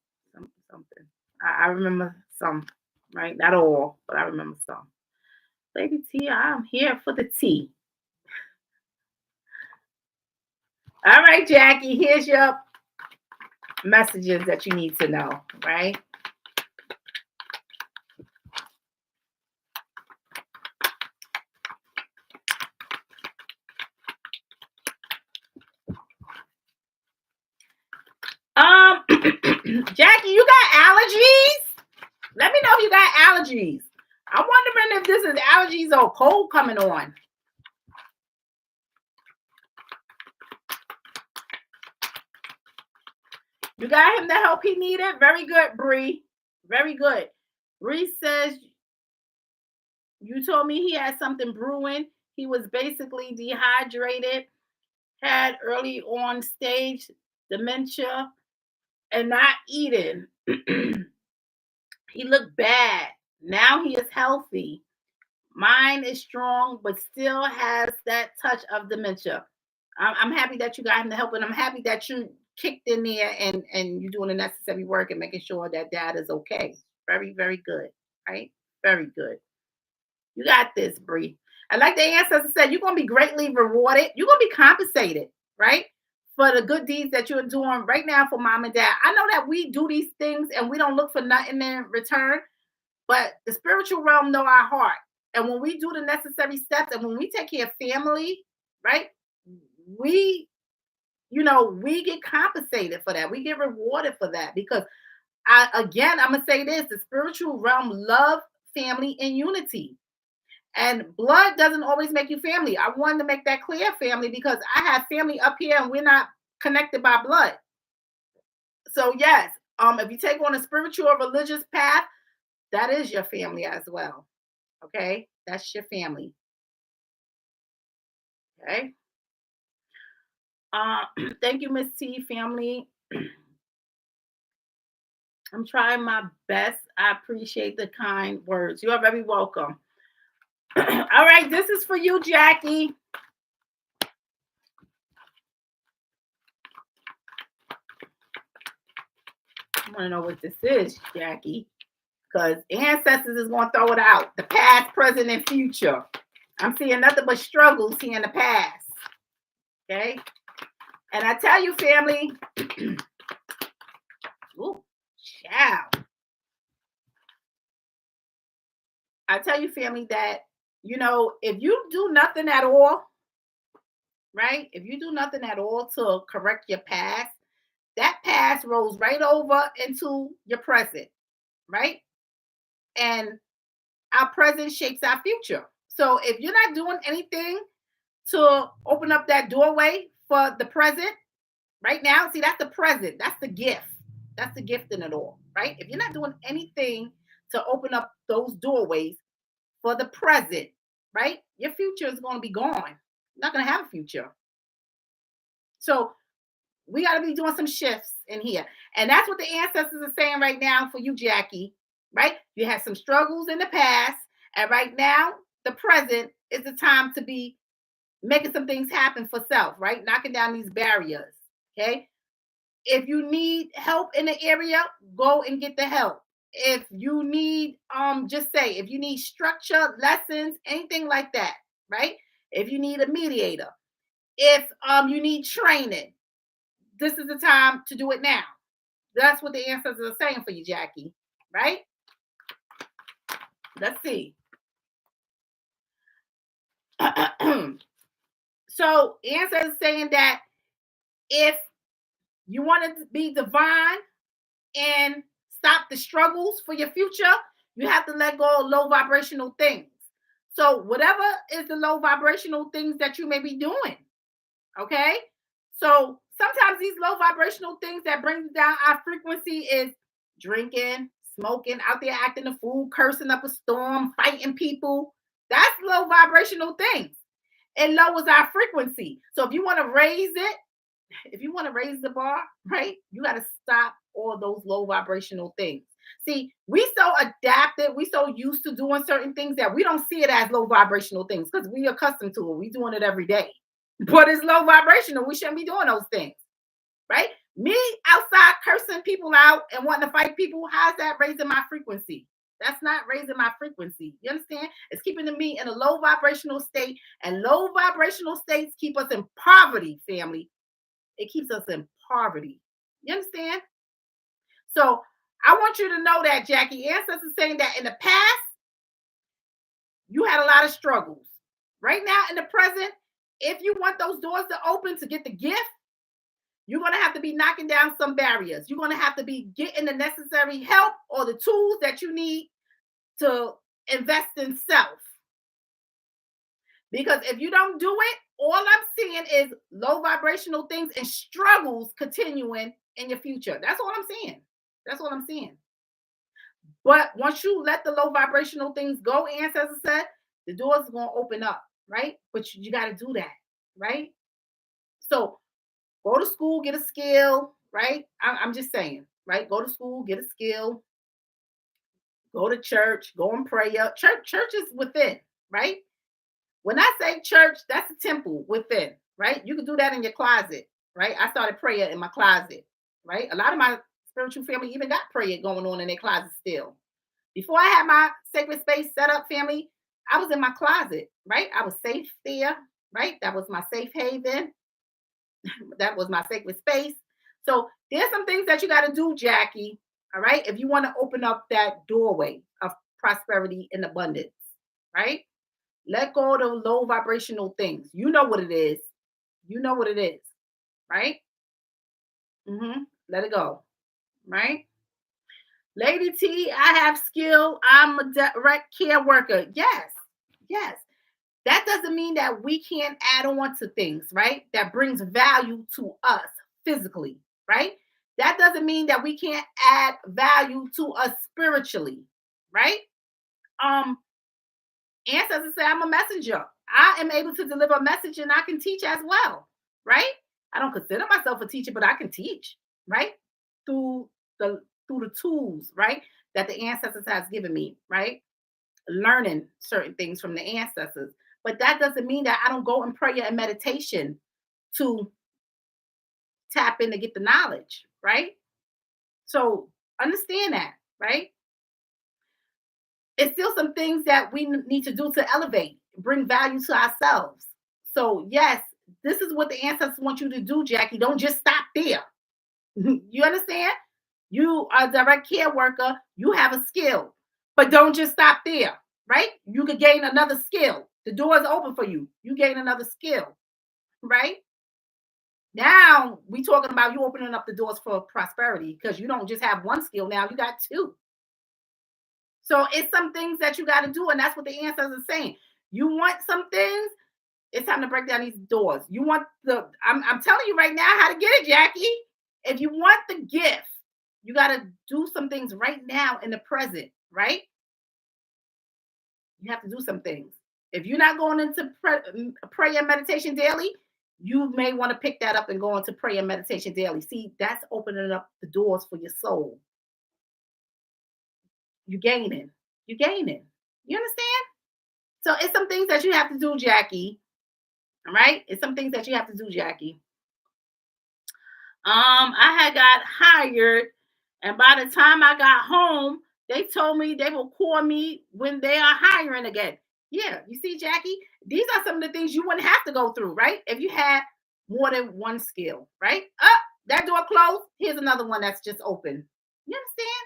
Something. I remember some, right? Not all, but I remember some. Lady T, I'm here for the tea. All right, Jackie, here's your messages that you need to know, right? Jackie, you got allergies? Let me know if you got allergies. I'm wondering if this is allergies or cold coming on. You got him the help he needed? Very good, Bree. Very good. Bree says you told me he had something brewing. He was basically dehydrated, had early on stage dementia, and not eating. He looked bad. Now he is healthy. Mind is strong, but still has that touch of dementia. I'm happy that you got him to help, and I'm happy that you kicked in there and you're doing the necessary work and making sure that dad is okay. Very, very good. Right? Very good. You got this, Bree. And like the ancestor said, you're gonna be greatly rewarded. You're gonna be compensated, right? For the good deeds that you're doing right now for mom and dad. I know that we do these things and we don't look for nothing in return, but the spiritual realm know our heart. And when we do the necessary steps and when we take care of family, right? We, we get compensated for that. We get rewarded for that because I'm gonna say this: the spiritual realm love family and unity. And blood doesn't always make you family. I wanted to make that clear, family, because I have family up here and we're not connected by blood. So yes, if you take on a spiritual or religious path, that is your family as well. Okay, that's your family. Okay. Uh, thank you, Miss T, family. I'm trying my best. I appreciate the kind words. You are very welcome. All right, this is for you, Jackie. I want to know what this is, Jackie, because ancestors is going to throw it out. The past, present, and future. I'm seeing nothing but struggles here in the past. Okay? And I tell you, family, ooh, child. I tell you, family, that, if you do nothing at all, right? If you do nothing at all to correct your past, that past rolls right over into your present, right? And our present shapes our future. So if you're not doing anything to open up that doorway for the present right now, see, that's the present. That's the gift. That's the gift in it all, right? If you're not doing anything to open up those doorways for the present, right? Your future is going to be gone. You're not going to have a future. So we got to be doing some shifts in here. And that's what the ancestors are saying right now for you, Jackie, right? You had some struggles in the past. And right now, the present is the time to be making some things happen for self, right? Knocking down these barriers. Okay. If you need help in the area, go and get the help. If you need, just say, if you need structure, lessons, anything like that, right? If you need a mediator, if you need training, this is the time to do it now. That's what the ancestors are saying for you, Jackie, right? Let's see. So ancestors saying that if you want to be divine and stop the struggles for your future, you have to let go of low vibrational things. So whatever is the low vibrational things that you may be doing, okay? So sometimes these low vibrational things that brings down our frequency is drinking, smoking, out there acting a fool, cursing up a storm, fighting people. That's low vibrational things. It lowers our frequency. So if you want to raise it, if you want to raise the bar, right, you got to stop all those low vibrational things. See, we so adapted, we so used to doing certain things that we don't see it as low vibrational things because we accustomed to it. We doing it every day. But it's low vibrational. We shouldn't be doing those things, right? Me outside cursing people out and wanting to fight people, how's that raising my frequency? That's not raising my frequency. You understand? It's keeping me in a low vibrational state, and low vibrational states keep us in poverty, family. It keeps us in poverty. You understand? So I want you to know that, Jackie. Ancestors saying that in the past, you had a lot of struggles. Right now, in the present, if you want those doors to open to get the gift, you're going to have to be knocking down some barriers. You're going to have to be getting the necessary help or the tools that you need to invest in self. Because if you don't do it, all I'm seeing is low vibrational things and struggles continuing in your future. That's all I'm seeing. That's what I'm seeing. But once you let the low vibrational things go, ancestors said, the doors are going to open up, right? But you got to do that, right? So go to school, get a skill, right? I'm just saying, right? Go to school, get a skill. Go to church, go and pray up. Church is within. right? When I say church, that's a temple within, right? You can do that in your closet, right? I started prayer in my closet, right? A lot of my spiritual family even got prayer going on in their closet still. Before I had my sacred space set up, family, I was in my closet, right? I was safe there, right? That was my safe haven. That was my sacred space. So there's some things that you got to do, Jackie. All right. If you want to open up that doorway of prosperity and abundance, right? Let go of the low vibrational things. You know what it is. You know what it is, right? Let it go, right? Lady T, I have skill. I'm a direct care worker. Yes, yes. That doesn't mean that we can't add on to things, right? That brings value to us physically, right? That doesn't mean that we can't add value to us spiritually, right? Um, Ancestors say I'm a messenger. I am able to deliver a message and I can teach as well, right? I don't consider myself a teacher, but I can teach, right? Through the tools, right? That the ancestors has given me, right? Learning certain things from the ancestors. But that doesn't mean that I don't go in prayer and meditation to tap in to get the knowledge, right? So understand that, right? It's still some things that we need to do to elevate, bring value to ourselves. So, yes, this is what the ancestors want you to do, Jackie. Don't just stop there. You understand? You are a direct care worker, you have a skill, but don't just stop there, right? You could gain another skill. The door is open for you. You gain another skill, right? Now we talking about you opening up the doors for prosperity because you don't just have one skill now, you got two. So it's some things that you got to do, and that's what the ancestors are saying. You want some things, it's time to break down these doors. You want I'm telling you right now how to get it, Jackie. If you want the gift, you got to do some things right now in the present, right? You have to do some things. If you're not going into prayer and meditation daily, you may want to pick that up and go into prayer and meditation daily. See, that's opening up the doors for your soul. You gaining. You gaining. You understand? So it's some things that you have to do, Jackie. All right? It's some things that you have to do, Jackie. I had got hired, and by the time I got home, they told me they will call me when they are hiring again. Yeah, you see, Jackie, these are some of the things you wouldn't have to go through, right? If you had more than one skill, right? That door closed. Here's another one that's just open. You understand?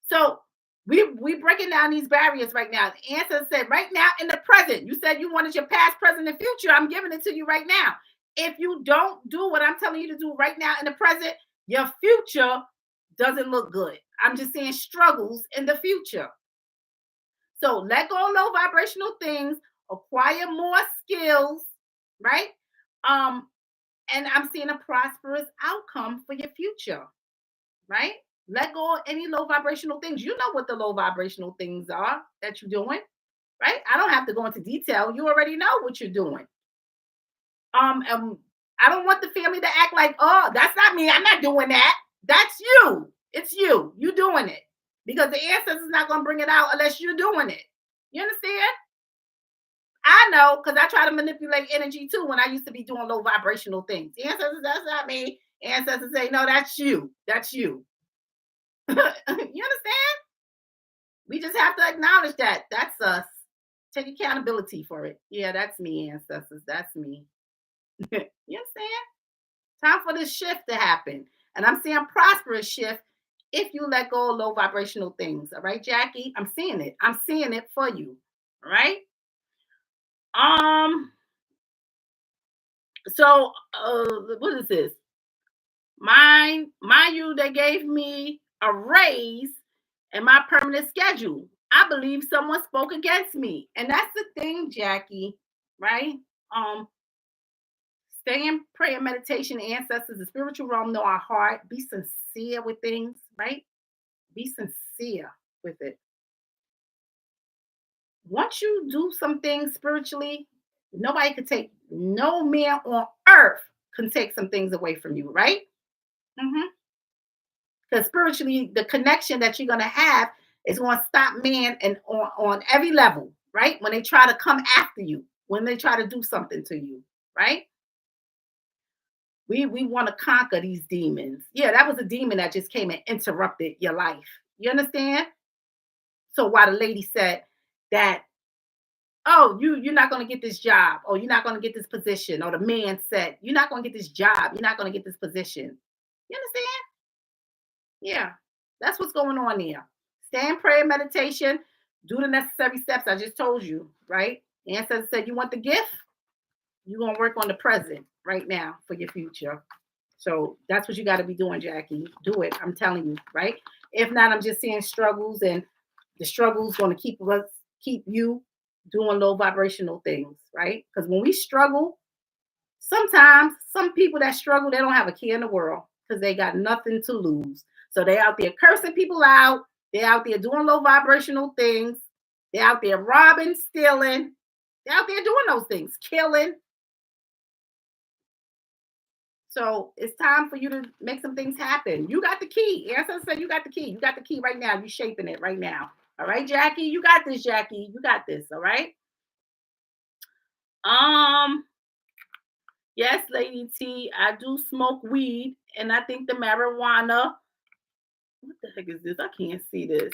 So we breaking down these barriers right now. The answer said right now in the present. You said you wanted your past, present, and future. I'm giving it to you right now. If you don't do what I'm telling you to do right now in the present, your future doesn't look good. I'm just saying struggles in the future. So let go of low vibrational things, acquire more skills, right? Um, and I'm seeing a prosperous outcome for your future, right? Let go of any low vibrational things. You know what the low vibrational things are that you're doing, right? I don't have to go into detail. You already know what you're doing. I don't want the family to act like, oh, that's not me. I'm not doing that. That's you. It's you. You doing it. Because the ancestors is not going to bring it out unless you're doing it. You understand? I know because I try to manipulate energy too when I used to be doing low vibrational things. The ancestors, that's not me. Ancestors say, no, that's you. That's you. You understand? We just have to acknowledge that. That's us. Take accountability for it. Yeah, that's me, ancestors. That's me. You understand? Time for this shift to happen. And I'm seeing prosperous shift if you let go of low vibrational things. All right, Jackie? I'm seeing it. I'm seeing it for you. All right. Um, so what is this? Mind you, they gave me a raise and my permanent schedule. I believe someone spoke against me. And that's the thing, Jackie, right? Um, Stay in prayer, meditation, ancestors, the spiritual realm know our heart. Be sincere with things, right? Be sincere with it. Once you do some things spiritually, nobody could take, no man on earth can take some things away from you, right? Because spiritually, the connection that you're going to have is going to stop man and on every level. right? When they try to come after you, when they try to do something to you, right? We want to conquer these demons. Yeah, that was a demon that just came and interrupted your life. You understand? So why the lady said that, oh, you're not going to get this job, or you're not going to get this position, or the man said you're not going to get this job, you're not going to get this position. You understand? Yeah, that's what's going on there. Stay in prayer, meditation, do the necessary steps I just told you, right? The ancestor said you want the gift, you're gonna work on the present right now for your future. So that's what you got to be doing, Jackie. Do it. I'm telling you, right? If not, I'm just seeing struggles, and the struggles going to keep you doing low vibrational things, right? Because when we struggle, sometimes some people that struggle, they don't have a care in the world because they got nothing to lose. So they out there cursing people out. They're out there doing low vibrational things. They're out there robbing, stealing. They're out there doing those things, killing. So it's time for you to make some things happen. You got the key. Ancestor said you got the key. You got the key right now. You're shaping it right now. All right, Jackie, you got this, Jackie. You got this. All right. Um, yes, Lady T, I do smoke weed, and I think the marijuana. What the heck is this? I can't see this.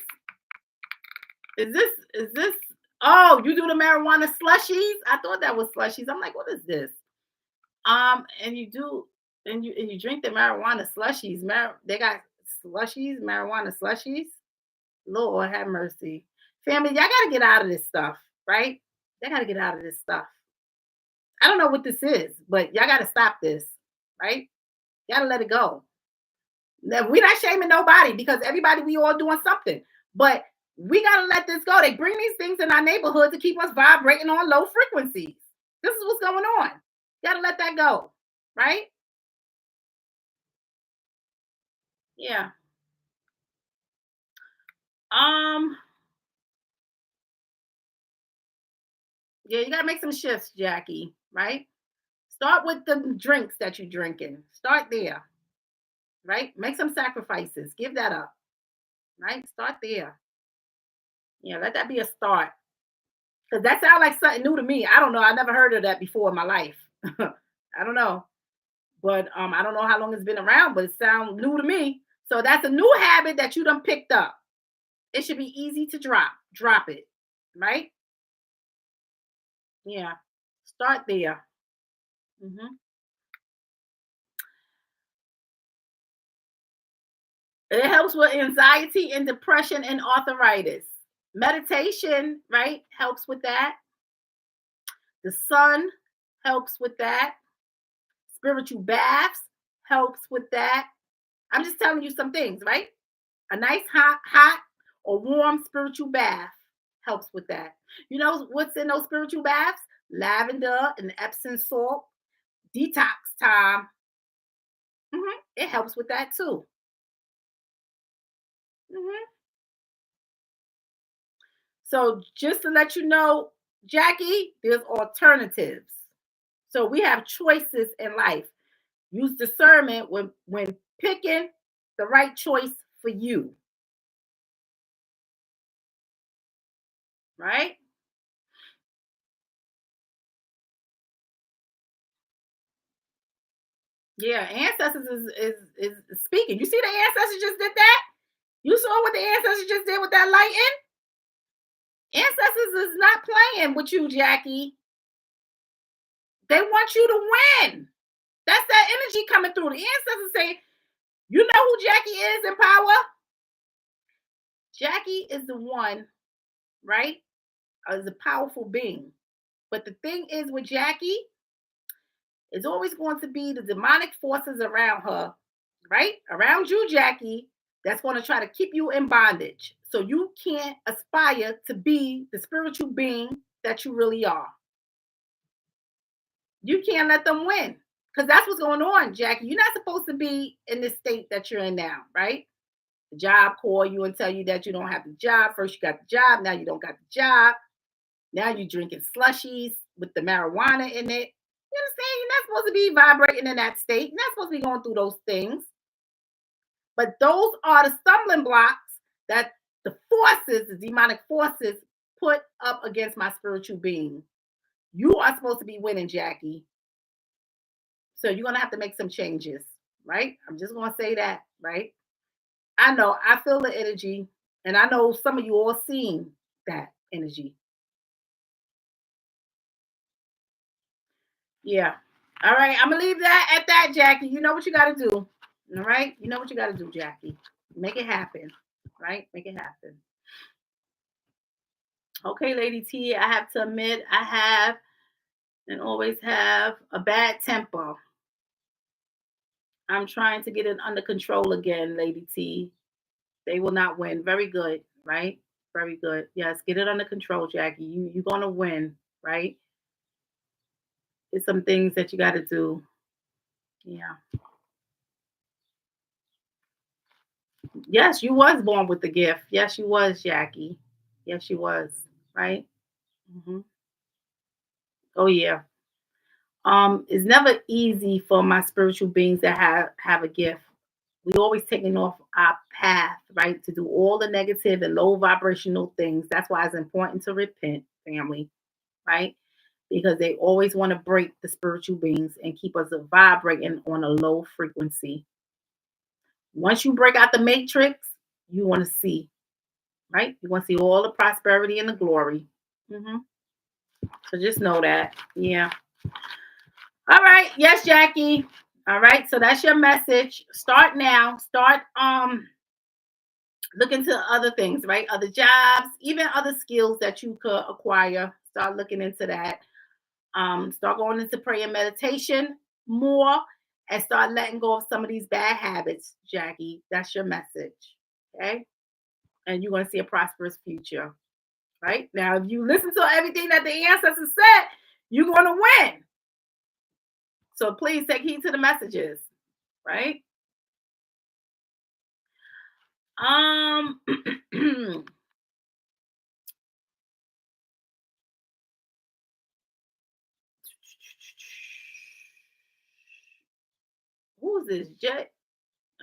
Is this? Oh, you do the marijuana slushies? I thought that was slushies. I'm like, what is this? And you do, and you drink the marijuana slushies. They got slushies, marijuana slushies. Lord have mercy, family. Y'all gotta get out of this stuff, right? Y'all gotta get out of this stuff. I don't know what this is, but y'all gotta stop this, right? You gotta let it go. Now, we're not shaming nobody because everybody, we all doing something, but we gotta let this go. They bring these things in our neighborhood to keep us vibrating on low frequencies. This is what's going on. You gotta let that go, right? Yeah. Um. Yeah, you gotta make some shifts, Jackie. Right? Start with the drinks that you're drinking. Start there. Right? Make some sacrifices. Give that up. Right? Start there. Yeah, let that be a start. Because that sounds like something new to me. I don't know. I never heard of that before in my life. I don't know. But I don't know how long it's been around, but it sounds new to me. So that's a new habit that you done picked up. It should be easy to drop. Drop it. Right? Yeah. Start there. Mhm. It helps with anxiety and depression and arthritis. Meditation, right, helps with that. The sun helps with that. Spiritual baths helps with that. I'm just telling you some things, right? A nice hot or warm spiritual bath helps with that. You know what's in those spiritual baths? Lavender and Epsom salt. Detox time. It helps with that too. Mhm. So just to let you know, Jackie, there's alternatives. So we have choices in life. Use discernment when picking the right choice for you, right? Yeah, ancestors is speaking. You see the ancestors just did that? You saw what the ancestors just did with that lighting? Ancestors is not playing with you, Jackie. They want you to win. That's that energy coming through. The ancestors say, you know who Jackie is in power? Jackie is the one, right? Is a powerful being. But the thing is with Jackie, it's always going to be the demonic forces around her, right? Around you, Jackie, that's going to try to keep you in bondage. So you can't aspire to be the spiritual being that you really are. You can't let them win. Because that's what's going on, Jackie. You're not supposed to be in this state that you're in now, right? The job call you and tell you that you don't have the job. First you got the job, now you don't got the job. Now you're drinking slushies with the marijuana in it. You understand? You're not supposed to be vibrating in that state. You're not supposed to be going through those things. But those are the stumbling blocks that the forces, the demonic forces, put up against my spiritual being. You are supposed to be winning, Jackie. So you're going to have to make some changes, right? I'm just going to say that, right? I know, I feel the energy, and I know some of you all seen that energy. Yeah. All right, I'm gonna leave that at that, Jackie. You know what you got to do. All right, you know what you got to do, Jackie. Make it happen, right? Make it happen. Okay, Lady T, I have to admit, I have and always have a bad temper. I'm trying to get it under control again, Lady T. They will not win. Very good, right? Very good. Yes, get it under control, Jackie. You're gonna win, right? There's some things that you got to do. Yeah. Yes, you was born with the gift. Yes, you was, Jackie. Yes, you was. Right? Hmm. Oh yeah. It's never easy for my spiritual beings that have a gift. We always taking off our path, right, to do all the negative and low vibrational things. That's why it's important to repent, family, right? Because they always want to break the spiritual beings and keep us vibrating on a low frequency. Once you break out the matrix, you want to see, right? You want to see all the prosperity and the glory. Hmm. So just know that. Yeah. All right. Yes, Jackie. All right. So that's your message. Start now. Start look into other things, right? Other jobs, even other skills that you could acquire. Start looking into that. Start going into prayer and meditation more and start letting go of some of these bad habits, Jackie. That's your message. Okay. And you're going to see a prosperous future. Right? Now, if you listen to everything that the ancestors said, you're going to win. So please take heed to the messages. Right? Um, who's this? Jet?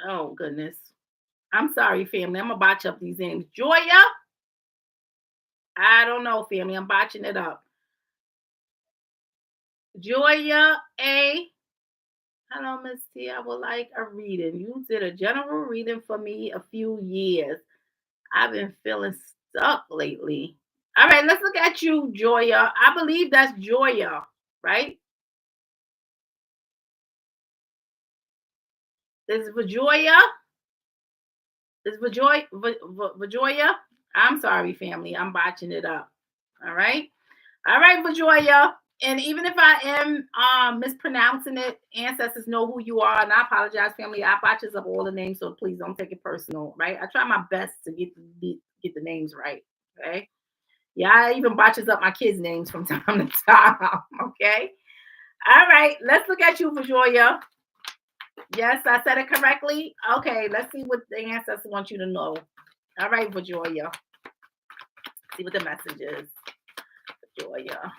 Oh goodness. I'm sorry, family. I'm gonna botch up these names. Joya? I don't know, family. I'm botching it up. Joya A. Hello, Miss T. I would like a reading. You did a general reading for me a few years. I've been feeling stuck lately. All right, let's look at you, Joya. I believe that's Joya, right? This is Vajoya. This is Vajoya. I'm sorry, family. I'm botching it up. All right. All right, Vajoya. And even if I am mispronouncing it, ancestors know who you are, and I apologize, family. I botches up all the names, so please don't take it personal, right? I try my best to get the names right, okay? Yeah, I even botches up my kids' names from time to time, okay? All right, let's look at you, Vajoya. Yes, I said it correctly. Okay, let's see what the ancestors want you to know. All right, Vajoya. See what the message is, Vajoya.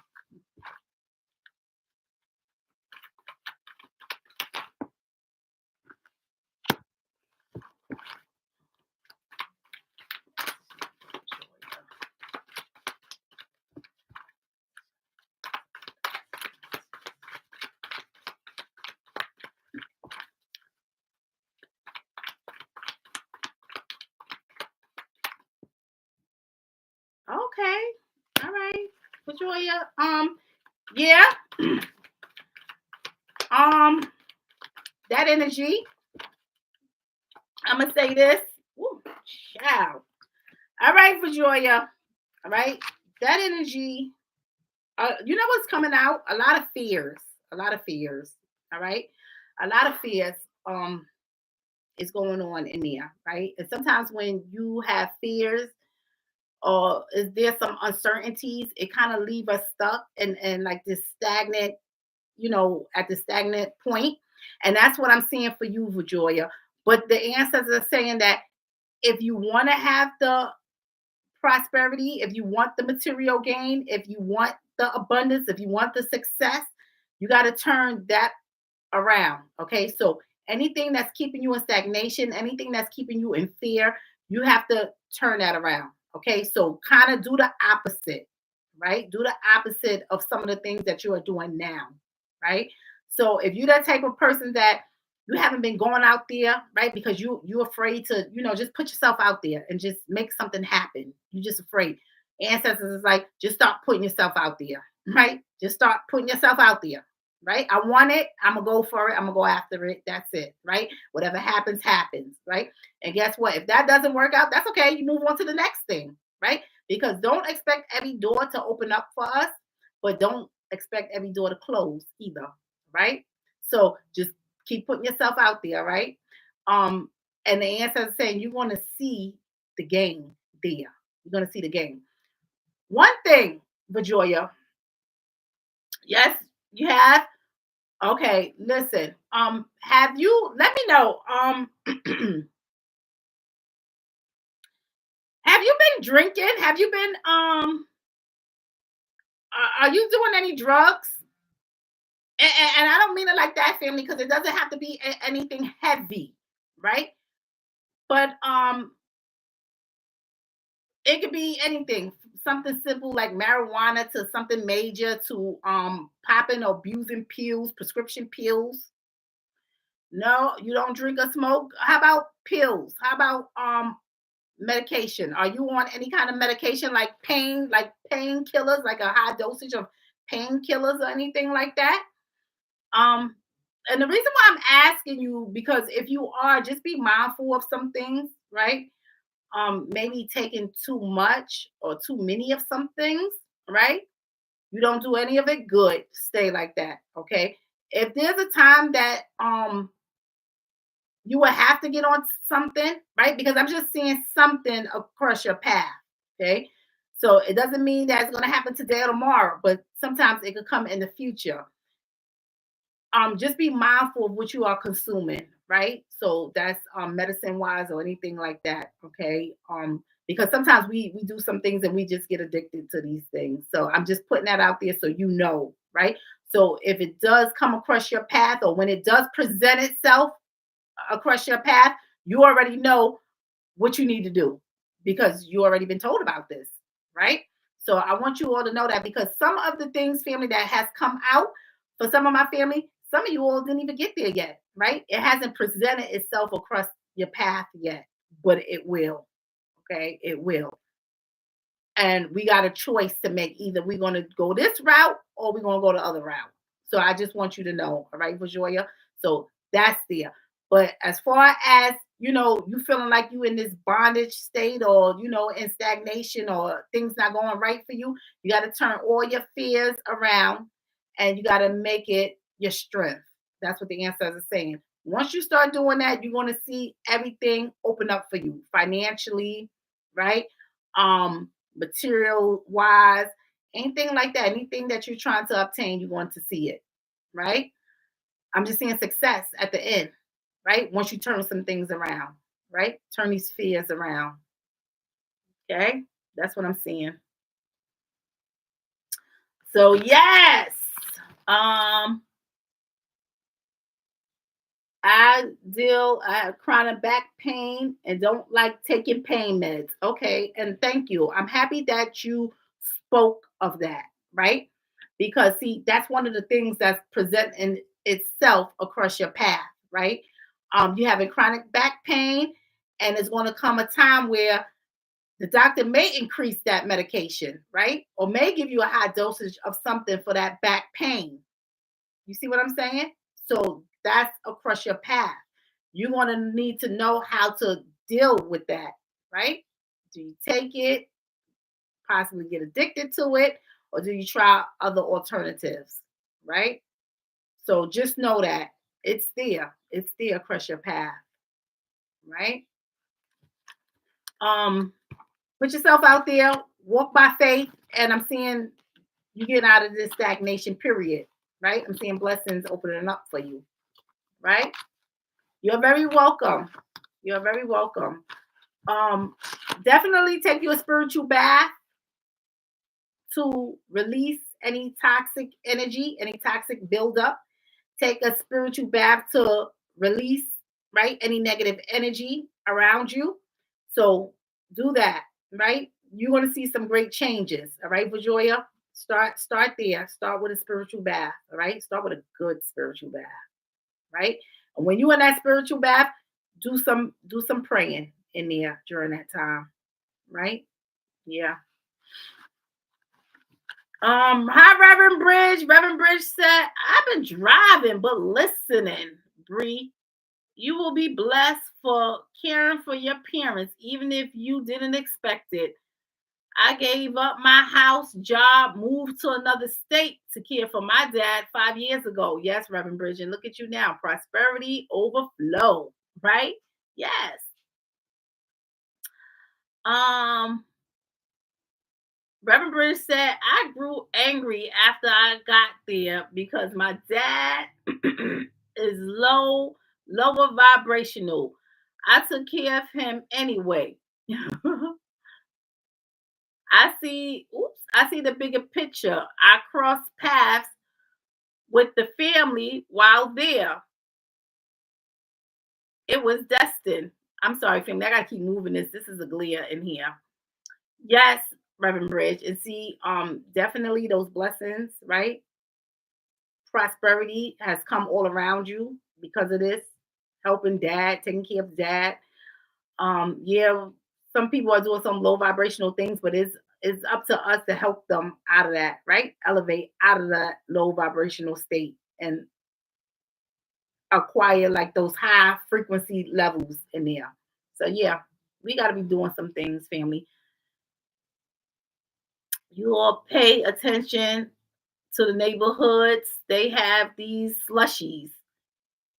Okay. All right. Vajoya. Yeah. That energy. I'm gonna say this. Woo, child. All right, Vajoya. All right. That energy. You know what's coming out? A lot of fears. A lot of fears. All right. A lot of fears. Is going on in there, right? And sometimes when you have fears or is there some uncertainties, it kind of leave us stuck and like this stagnant, at the stagnant point. And that's what I'm seeing for you, Vajoya. But the ancestors are saying that if you want to have the prosperity, if you want the material gain, if you want the abundance, if you want the success, you got to turn that around. Okay. So anything that's keeping you in stagnation, anything that's keeping you in fear, you have to turn that around. Okay, so kind of do the opposite, right? Do the opposite of some of the things that you are doing now, right? So if you're that type of person that you haven't been going out there, right? Because you're afraid to, just put yourself out there and just make something happen. You're just afraid. Ancestors is like, just start putting yourself out there, right? Just start putting yourself out there, right? I want it. I'm gonna go for it. I'm gonna go after it. That's it, right? Whatever happens, happens, right? And guess what? If that doesn't work out, that's okay. You move on to the next thing, right? Because don't expect every door to open up for us, but don't expect every door to close either, right? So just keep putting yourself out there, right? Um, and the ancestors saying you're going to see the game there. You're going to see the game. One thing, Vajoya, yes, you have. Okay, listen. Have you? Let me know. Have you been drinking? Have you been are you doing any drugs? And I don't mean it like that, family, because it doesn't have to be anything heavy, right? But it could be anything, something simple like marijuana to something major to popping or abusing pills, prescription pills. No, you don't drink or smoke. How about pills? How about medication? Are you on any kind of medication like painkillers, like a high dosage of painkillers or anything like that? Um, and the reason why I'm asking you, because if you are, just be mindful of some things, right? Maybe taking too much or too many of some things, right? You don't do any of it, good. Stay like that. Okay. If there's a time that you will have to get on something, right? Because I'm just seeing something across your path. Okay. So it doesn't mean that it's going to happen today or tomorrow, but sometimes it could come in the future. Just be mindful of what you are consuming, right? So that's medicine wise or anything like that. Okay. Because sometimes we do some things and we just get addicted to these things. So I'm just putting that out there so you know, right? So if it does come across your path or when it does present itself across your path, you already know what you need to do because you already been told about this, right? So I want you all to know that because some of the things, family, that has come out for some of my family, some of you all didn't even get there yet, right? It hasn't presented itself across your path yet, but it will. Okay, it will. And we got a choice to make. Either we're going to go this route or we're going to go the other route. So I just want you to know, all right, Vajoya? So that's there. But as far as, you feeling like you in this bondage state or, in stagnation or things not going right for you, you got to turn all your fears around and you got to make it your strength. That's what the ancestors are saying. Once you start doing that, you're going to see everything open up for you financially, right? Material wise, anything like that, anything that you're trying to obtain, you want to see it, right? I'm just seeing success at the end, right? Once you turn some things around, right? Turn these fears around. Okay, that's what I'm seeing. So yes, I have chronic back pain and don't like taking pain meds. Okay. And thank you. I'm happy that you spoke of that, right? Because see, that's one of the things that's presenting itself across your path, right? You having chronic back pain, and it's going to come a time where the doctor may increase that medication, right? Or may give you a high dosage of something for that back pain. You see what I'm saying? So that's across your path. You're going to need to know how to deal with that, right? Do you take it, possibly get addicted to it, or do you try other alternatives, right? So just know that it's there. It's there across your path, right? Put yourself out there, walk by faith, and I'm seeing you getting out of this stagnation period, right? I'm seeing blessings opening up for you, right? You're very welcome. You're very welcome. Definitely take your spiritual bath to release any toxic energy, any toxic buildup. Take a spiritual bath to release, right, any negative energy around you. So do that, right? you're going to see some great changes. All right, Vajoya, start there. Start with a spiritual bath. All right, start with a good spiritual bath. Right, and when you're in that spiritual bath, do some praying in there during that time. Right, yeah. Hi, Reverend Bridge. Reverend Bridge said, I've been driving but listening, Bree. You will be blessed for caring for your parents, even if you didn't expect it. I gave up my house, job, moved to another state to care for my dad 5 years ago. Yes, Reverend Bridge, and look at you now. Prosperity overflow, right? Yes. Um, Reverend Bridge said, I grew angry after I got there because my dad is lower vibrational. I took care of him anyway. I see the bigger picture. I crossed paths with the family while there. It was destined. I'm sorry, family. I gotta keep moving this. This is a glare in here. Yes, Reverend Bridge. And see, definitely those blessings, right? Prosperity has come all around you because of this. Helping dad, taking care of dad. Yeah, some people are doing some low vibrational things, but it's up to us to help them out of that, right? Elevate out of that low vibrational state and acquire like those high frequency levels in there. So yeah, we got to be doing some things, family. You all pay attention to the neighborhoods. They have these slushies.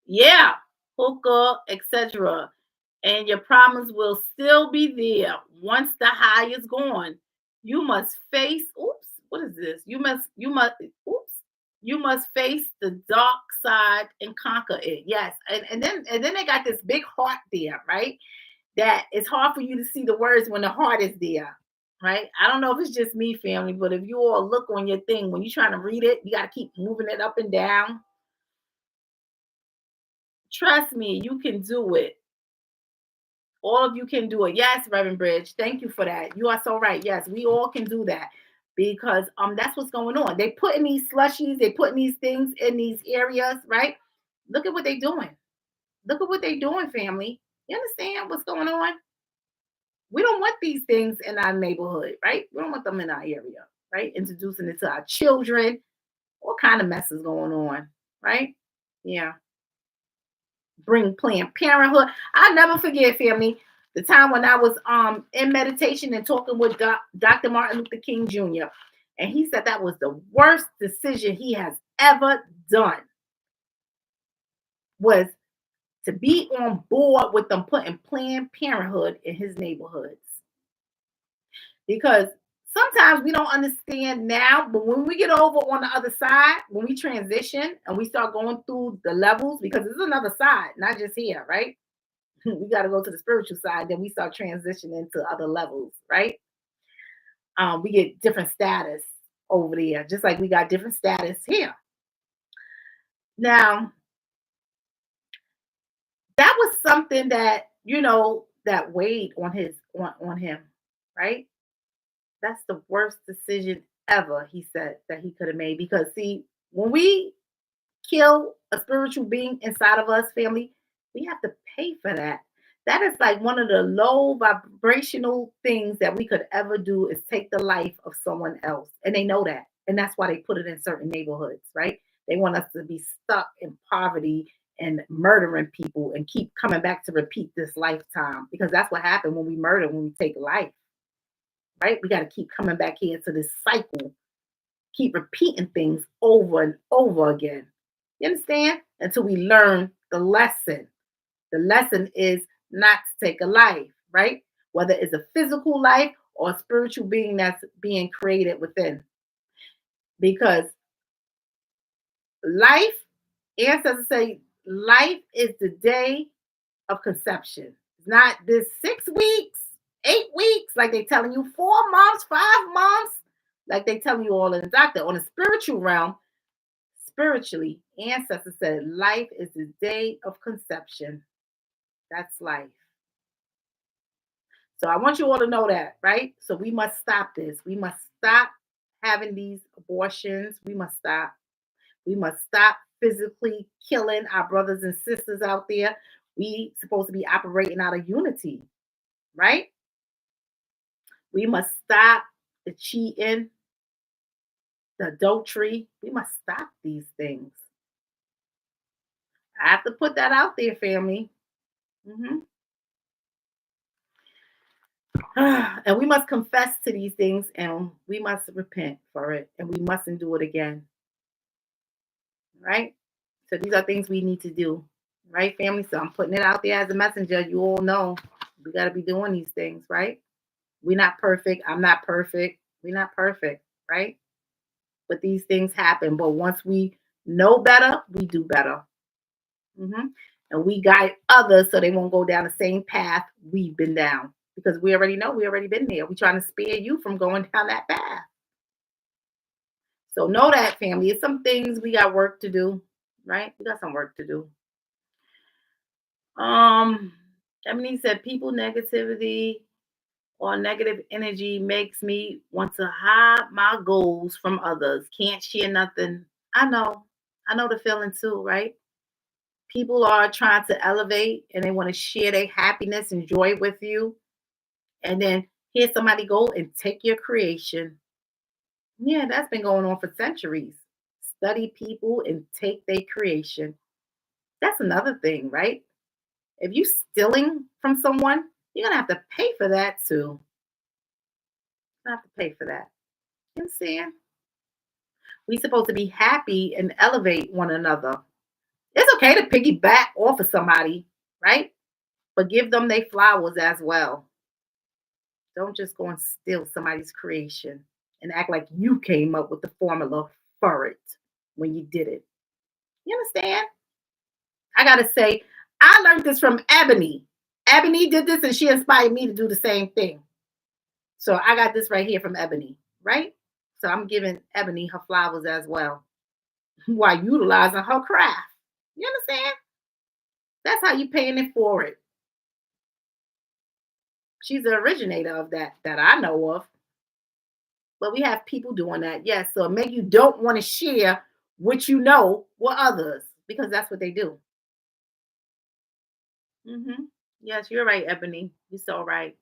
Yeah, hookah, etc. And your problems will still be there once the high is gone. You must face, oops, what is this? You must face the dark side and conquer it. Yes. And then they got this big heart there, right? That it's hard for you to see the words when the heart is there. Right? I don't know if it's just me, family, but if you all look on your thing when you're trying to read it, you got to keep moving it up and down. Trust me, you can do it. All of you can do it. Yes, Reverend Bridge. Thank you for that. You are so right. Yes, we all can do that because that's what's going on. They put in these slushies, they put in these things in these areas, right? Look at what they're doing. Look at what they're doing, family. You understand what's going on? We don't want these things in our neighborhood, right? We don't want them in our area, right? Introducing it to our children. All kind of messes going on, right? Yeah. Bring Planned Parenthood. I'll never forget, family, the time when I was in meditation and talking with Dr. Martin Luther King Jr. And he said that was the worst decision he has ever done was to be on board with them putting Planned Parenthood in his neighborhoods. Because sometimes we don't understand now, but when we get over on the other side, when we transition and we start going through the levels, because there's another side, not just here, right? We got to go to the spiritual side, then we start transitioning to other levels, right? We get different status over there, just like we got different status here. Now, that was something that that weighed on him, right? That's the worst decision ever, he said, that he could have made. Because see, when we kill a spiritual being inside of us, family, we have to pay for that. That is like one of the low vibrational things that we could ever do is take the life of someone else. And they know that. And that's why they put it in certain neighborhoods, right? They want us to be stuck in poverty and murdering people and keep coming back to repeat this lifetime because that's what happened when we murder, when we take life, right? We got to keep coming back here to this cycle, keep repeating things over and over again. You understand? Until we learn the lesson. The lesson is not to take a life, right? Whether it's a physical life or a spiritual being that's being created within. Because life, ancestors say, life is the day of conception. It's not this 6 weeks, 8 weeks, like they telling you, 4 months, 5 months, like they telling you all in the doctor. On a spiritual realm, spiritually, ancestors said life is the day of conception. That's life. So I want you all to know that, right? So we must stop this. We must stop having these abortions. We must stop. We must stop physically killing our brothers and sisters out there. We supposed to be operating out of unity, right? We must stop the cheating, the adultery. We must stop these things. I have to put that out there, family. Hmm. And we must confess to these things and we must repent for it and we mustn't do it again, right? So these are things we need to do, right, family? So I'm putting it out there as a messenger. You all know we got to be doing these things, right? We're not perfect. I'm not perfect. We're not perfect, right? But these things happen. But once we know better, we do better. Hmm. And we guide others so they won't go down the same path we've been down because we already know we already been there. We're trying to spare you from going down that path. So know that, family. It's some things we got work to do, right? We got some work to do. Um, Emily said people negativity or negative energy makes me want to hide my goals from others. Can't share nothing. I know. I know the feeling too, right? People are trying to elevate and they want to share their happiness and joy with you. And then here's somebody go and take your creation. Yeah, that's been going on for centuries. Study people and take their creation. That's another thing, right? If you stealing from someone, you're gonna have to pay for that too. You have to pay for that. You understand? We supposed to be happy and elevate one another. It's okay to piggyback off of somebody, right? But give them their flowers as well. Don't just go and steal somebody's creation and act like you came up with the formula for it when you did it. You understand? I gotta say, I learned this from Ebony. Ebony did this and she inspired me to do the same thing. So I got this right here from Ebony, right? So I'm giving Ebony her flowers as well while utilizing her craft. You understand? That's how you paying it forward. She's the originator of that I know of. But we have people doing that, yes. So it make you don't want to share what you know with others because that's what they do. Hmm. Yes, you're right, Ebony. You're so right.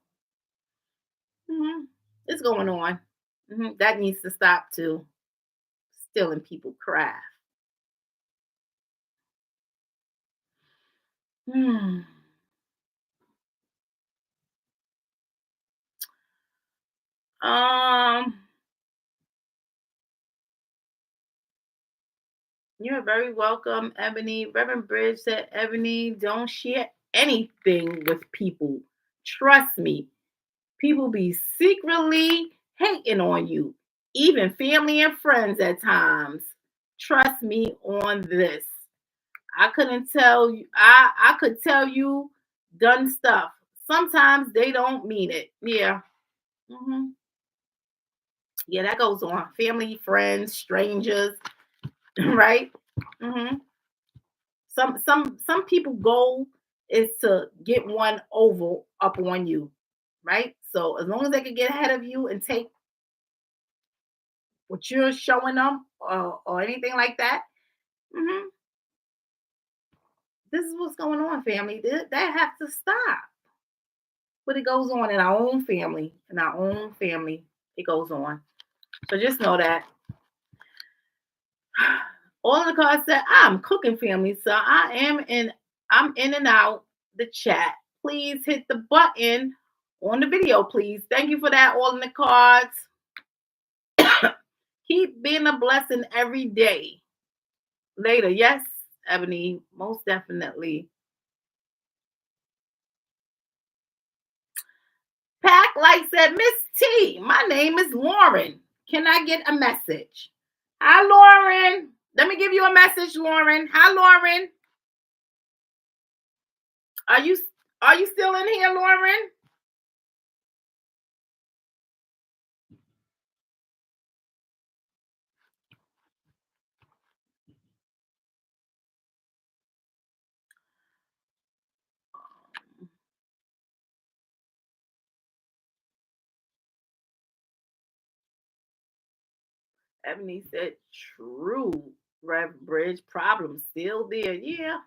Hmm. It's going on. That needs to stop too. Stealing people craft. Hmm. Um, you're very welcome, Ebony. Reverend Bridge said, Ebony, don't share anything with people. Trust me, people be secretly hating on you, even family and friends at times. Trust me on this. I couldn't tell you, I could tell you done stuff. Sometimes they don't mean it. Yeah. Hmm. Yeah, that goes on. Family, friends, strangers, right? Hmm. Some people goal is to get one over up on you, right? So as long as they can get ahead of you and take what you're showing them or anything like that, hmm this is what's going on, family. That has to stop. But it goes on in our own family. In our own family, it goes on. So just know that. All of the cards said I'm cooking, family. So I'm in and out the chat. Please hit the button on the video, please. Thank you for that. All in the cards. Keep being a blessing every day. Later, yes, Ebony, most definitely. Pack like said, Miss T, my name is Lauren. Can I get a message? Hi, Lauren. Let me give you a message, Lauren. Hi, Lauren. Are you are you still in here, Lauren? Ebony said, true, Rev Bridge. Problem still there. Yeah,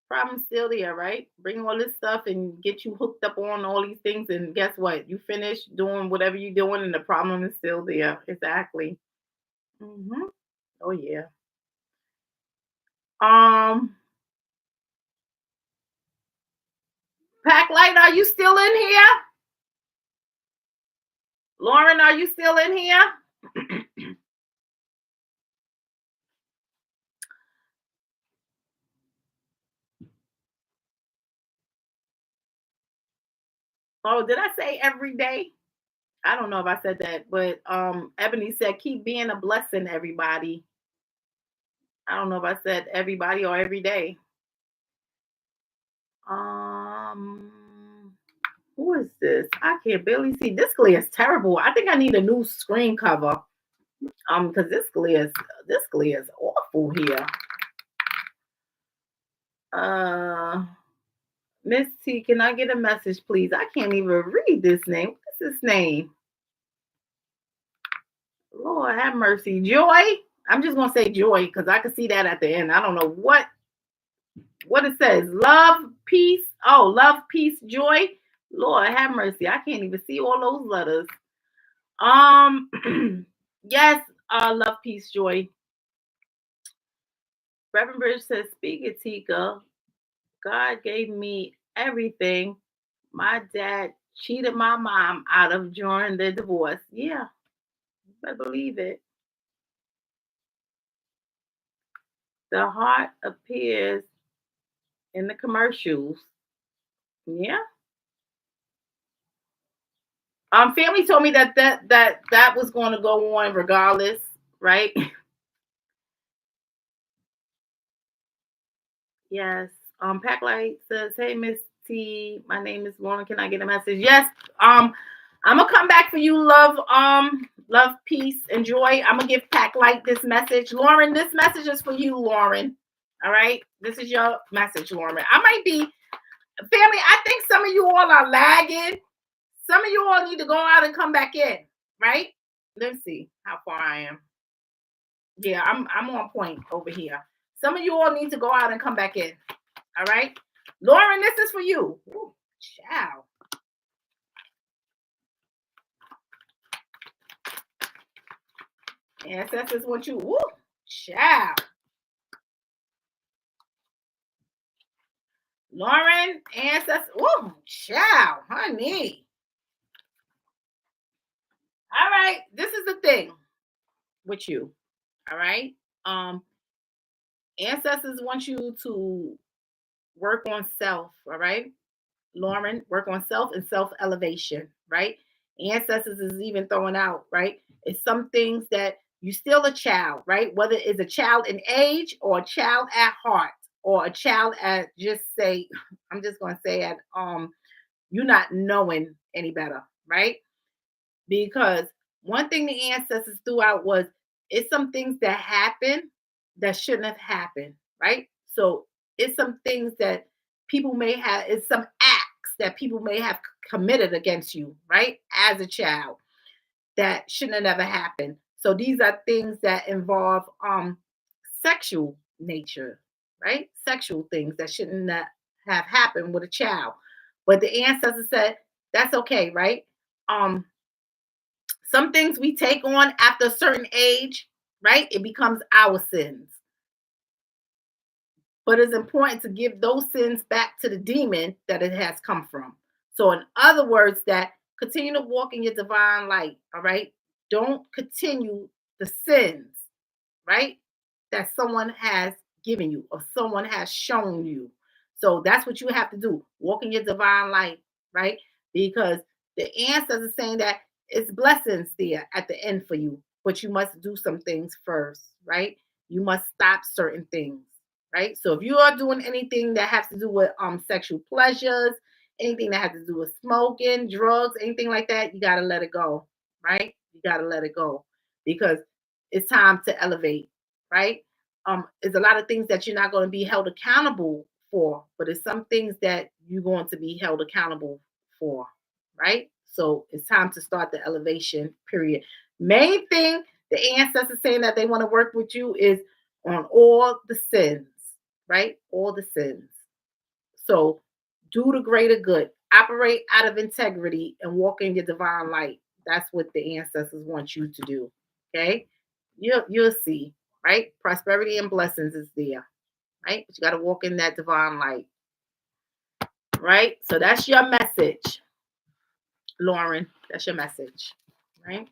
problem still there, right? Bring all this stuff and get you hooked up on all these things, and guess what? You finish doing whatever you're doing, and the problem is still there. Exactly. Oh yeah. Um, Pack Light, are you still in here? Lauren, are you still in here? Oh, did I say every day? I don't know if I said that, but Ebony said keep being a blessing, everybody. I don't know if I said everybody or every day. Um, who is this? I can't barely see. This glare is terrible. I think I need a new screen cover. Because this glare is awful here. Uh, Miss T, can I get a message, please? I can't even read this name. What's his name? Lord have mercy. Joy. I'm just gonna say Joy because I can see that at the end. I don't know what it says. Love, peace. Oh, love, peace, joy. Lord have mercy. I can't even see all those letters. Yes, love, peace, joy. Reverend Bridge says, speak it, Tika. God gave me everything my dad cheated my mom out of during the divorce. Yeah, I believe it. The heart appears in the commercials. Yeah. Family told me that was going to go on regardless, right? Yes. Packlight says, "Hey, Miss T, my name is Lauren. Can I get a message?" Yes. I'm gonna come back for you, love. Love, peace, and joy. I'm gonna give Packlight this message, Lauren. This message is for you, Lauren. All right. This is your message, Lauren. I might be family. I think some of you all are lagging. Some of you all need to go out and come back in, right? Let's see how far I am. Yeah, I'm on point over here. Some of you all need to go out and come back in. All right. Lauren, this is for you. Ooh, child. Ancestors want you. Ooh, child. Lauren, ancestors. Ooh, child, honey. All right. This is the thing with you. All right. Um, ancestors want you to work on self. All right. Lauren, work on self and self elevation, right? Ancestors is even throwing out, right? It's some things that you still a child, right? Whether it's a child in age or a child at heart or a child at just say, I'm just gonna say at you not knowing any better, right? Because one thing the ancestors threw out was it's some things that happen that shouldn't have happened, right? So it's some things that people may have, it's some acts that people may have committed against you, right? As a child that shouldn't have never happened. So these are things that involve sexual nature, right? Sexual things that shouldn't have happened with a child. But the ancestors said that's okay, right? Um, some things we take on after a certain age, right? It becomes our sins. But it's important to give those sins back to the demon that it has come from. So, in other words, that continue to walk in your divine light, all right? Don't continue the sins, right? That someone has given you or someone has shown you. So that's what you have to do. Walk in your divine light, right? Because the ancestors are saying that it's blessings there at the end for you, but you must do some things first, right? You must stop certain things, right? So if you are doing anything that has to do with sexual pleasures, anything that has to do with smoking, drugs, anything like that, you gotta let it go, right? You gotta let it go because it's time to elevate, right? There's a lot of things that you're not going to be held accountable for, but it's some things that you're going to be held accountable for, right? So it's time to start the elevation period. Main thing The ancestors saying that they want to work with you is on all the sins, right? All the sins. So do the greater good. Operate out of integrity and walk in your divine light. That's what the ancestors want you to do. Okay? You'll see, right? Prosperity and blessings is there, right? But you got to walk in that divine light. Right? So that's your message, Lauren. That's your message. Right?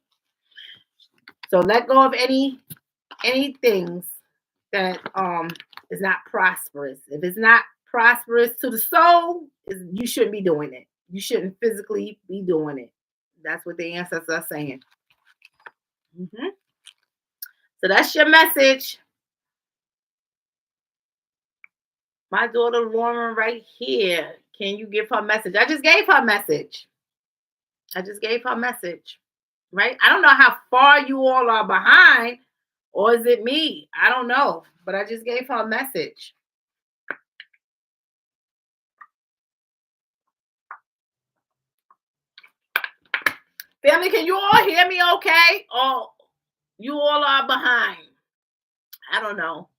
So let go of any things that is not prosperous. If it's not prosperous to the soul, you shouldn't be doing it. You shouldn't physically be doing it. That's what the ancestors are saying. Mm-hmm. So that's your message. My daughter Lauren right here. Can you give her a message? I just gave her a message. Right? I don't know how far you all are behind, or is it me? I don't know. But I just gave her a message. Family, can you all hear me okay? Or you all are behind? I don't know.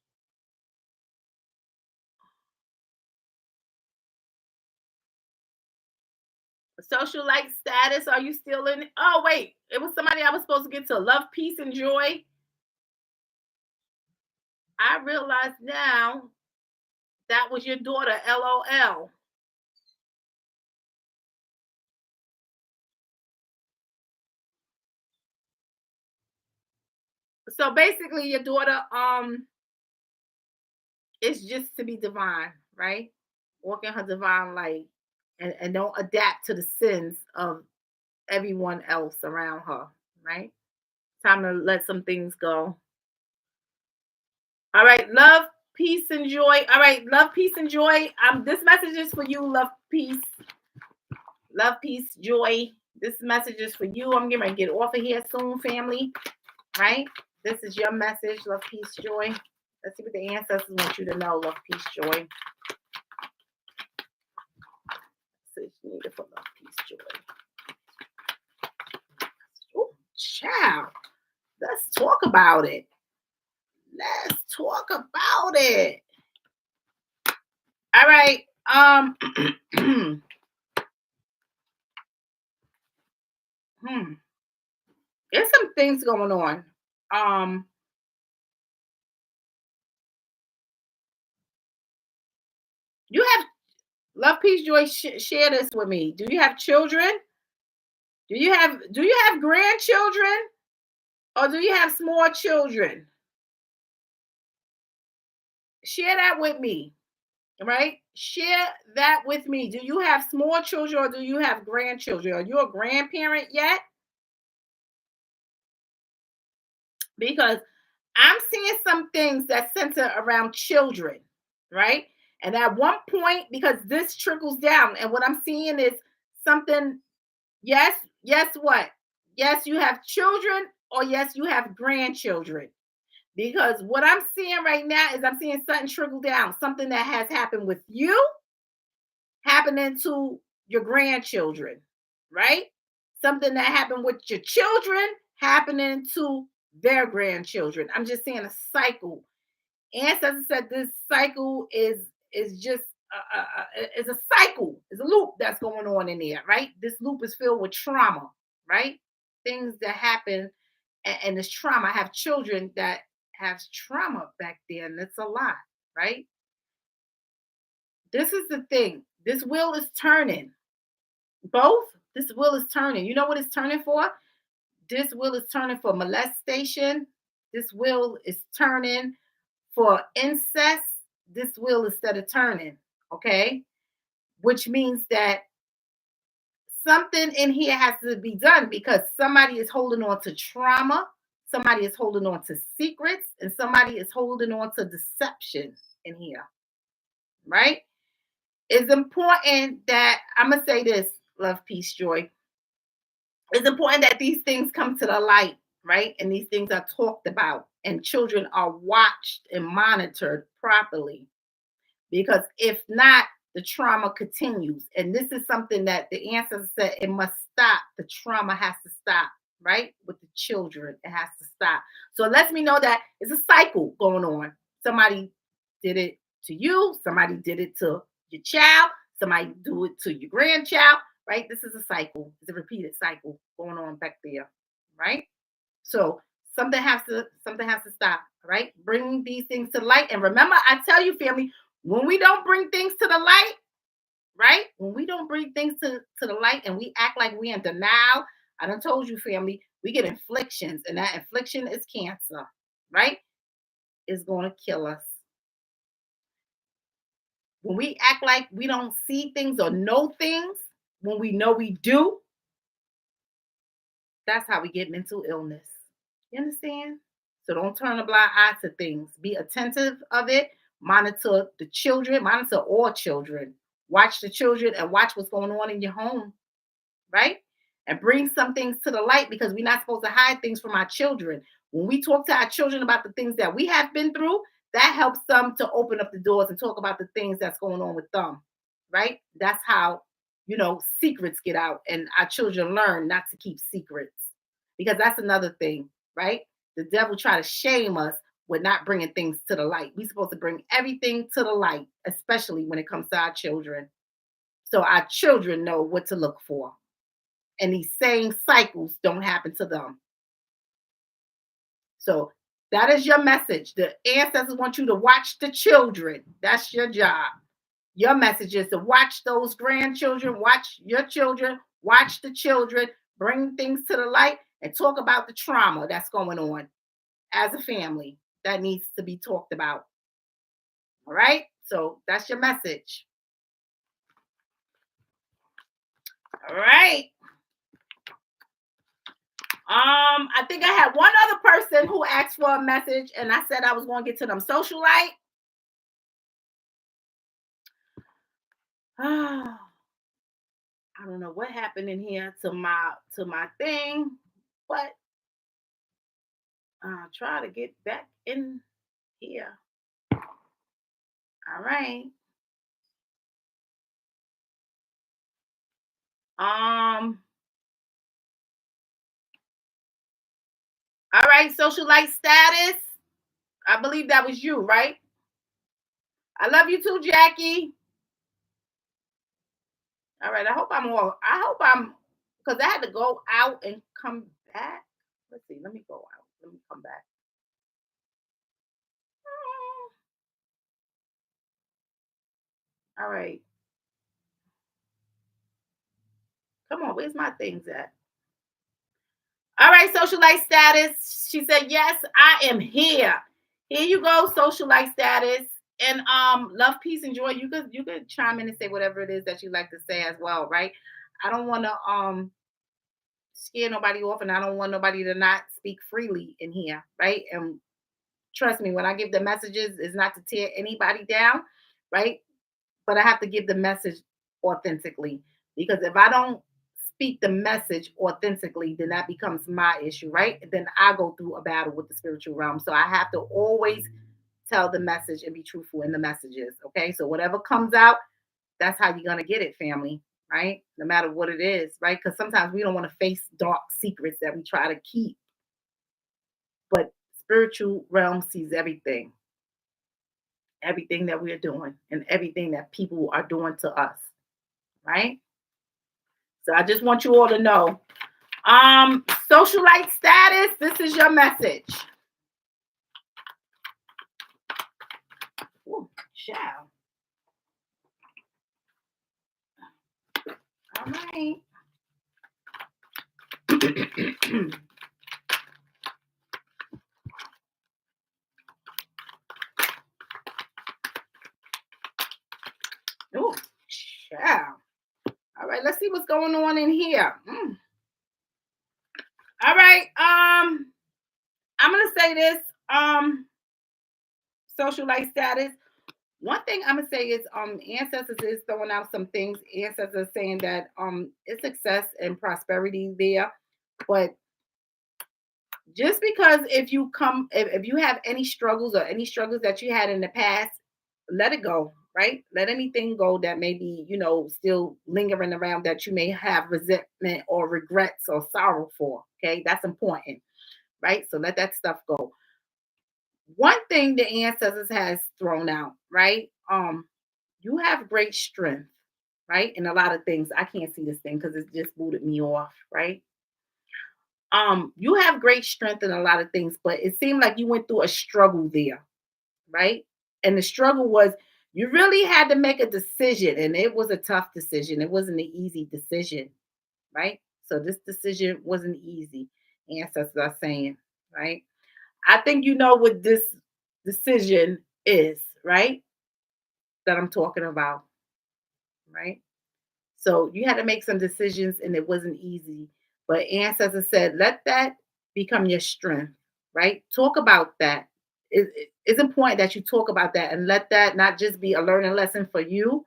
Social like status, are you still in it? Oh, wait. It was somebody I was supposed to get to. Love, peace, and joy. I realize now that was your daughter, LOL. So basically, your daughter is just to be divine, right? Walk in her divine light and don't adapt to the sins of everyone else around her, right? Time to let some things go. All right, love, peace, and joy. All right, love, peace, and joy. This message is for you, love, peace, joy. This message is for you. I'm getting ready to get off of here soon, family. Right? This is your message, love, peace, joy. Let's see what the ancestors want you to know, love, peace, joy. Message needed for love, peace, joy. Oh, child. Let's talk about it. Let's talk about it. All right. There's some things going on. You have love, peace, joy. Share this with me. Do you have children? Do you have grandchildren, or do you have small children? Share that with me. Right? Share that with me. Do you have small children or do you have grandchildren? Are you a grandparent yet? Because I'm seeing some things that center around children, right? And at one point, because this trickles down, and what I'm seeing is something, yes, what? Yes, you have children, or yes, you have grandchildren. Because what I'm seeing right now is I'm seeing something trickle down, something that has happened with you, happening to your grandchildren, right? Something that happened with your children happening to their grandchildren. I'm just saying a cycle. Ancestors said this cycle is just it's a cycle. It's a loop that's going on in there, right? This loop is filled with trauma, right? Things that happen, and this trauma. I have children that have trauma back there, and it's a lot, right? This is the thing. This wheel is turning. Both. This wheel is turning. You know what it's turning for? This wheel is turning for molestation. This wheel is turning for incest. This wheel instead of turning. Okay. Which means that something in here has to be done because somebody is holding on to trauma. Somebody is holding on to secrets, and somebody is holding on to deception in here. Right? It's important that I'm going to say this, love, peace, joy. It's important that these things come to the light, right? And these things are talked about, and children are watched and monitored properly. Because if not, the trauma continues. And this is something that the ancestors said it must stop. The trauma has to stop. right? With the children. It has to stop. So it lets me know that it's a cycle going on. Somebody did it to you, somebody did it to your child, somebody do it to your grandchild, right? This is a cycle. It's a repeated cycle going on back there, right? So something has to stop, right? Bring these things to light. And remember, I tell you, family, when we don't bring things to the light, right? When we don't bring things to the light and we act like we in denial, I done told you, family, we get inflictions, and that infliction is cancer, right? It's going to kill us. When we act like we don't see things or know things, when we know we do, that's how we get mental illness. You understand? So don't turn a blind eye to things. Be attentive of it. Monitor the children. Monitor all children. Watch the children and watch what's going on in your home, right? And bring some things to the light, because we're not supposed to hide things from our children. When we talk to our children about the things that we have been through, that helps them to open up the doors and talk about the things that's going on with them, right? That's how, secrets get out, and our children learn not to keep secrets, because that's another thing, right? The devil try to shame us with not bringing things to the light. We're supposed to bring everything to the light, especially when it comes to our children, so our children know what to look for, and these same cycles don't happen to them. So that is your message. The ancestors want you to watch the children. That's your job. Your message is to watch those grandchildren, watch your children, watch the children, bring things to the light, and talk about the trauma that's going on as a family that needs to be talked about. All right? So that's your message. All right. I think I had one other person who asked for a message, and I said I was going to get to them. Socialite. I don't know what happened in here to my thing, but I'll try to get back in here. All right. All right, socialite status. I believe that was you, right? I love you too, Jackie. All right, I hope I'm, because I had to go out and come back. Let's see, let me go out. Let me come back. All right. Come on, where's my things at? All right, socialite status. She said, yes, I am here. Here you go, socialite status. And love, peace, and joy. You could chime in and say whatever it is that you like to say as well, right? I don't want to scare nobody off, and I don't want nobody to not speak freely in here, right? And trust me, when I give the messages, it's not to tear anybody down, right? But I have to give the message authentically, because if I don't speak the message authentically, then that becomes my issue, right? Then I go through a battle with the spiritual realm. So I have to always tell the message and be truthful in the messages. Okay. So whatever comes out, that's how you're going to get it, family, right? No matter what it is, right? Because sometimes we don't want to face dark secrets that we try to keep. But spiritual realm sees everything that we're doing and everything that people are doing to us, right? So I just want you all to know. Socialite status, this is your message. Ooh, child. All right. Ooh, child. All right, let's see what's going on in here. All right. I'm gonna say this. Socialite status. One thing I'm gonna say is ancestors is throwing out some things. Ancestors saying that it's success and prosperity there. But just because if you have any struggles or any struggles that you had in the past, let it go, right? Let anything go that may be, still lingering around that you may have resentment or regrets or sorrow for. Okay, that's important, right? So let that stuff go. One thing the ancestors has thrown out, right? You have great strength, right? In a lot of things. I can't see this thing because it just booted me off, right? You have great strength in a lot of things, but it seemed like you went through a struggle there, right? And the struggle was you really had to make a decision, and it was a tough decision. It wasn't an easy decision, right? So this decision wasn't easy. Ancestors are saying, right? I think you know what this decision is, right? That I'm talking about, right? So you had to make some decisions and it wasn't easy. But ancestors said, let that become your strength, right? Talk about that. It's important that you talk about that and let that not just be a learning lesson for you,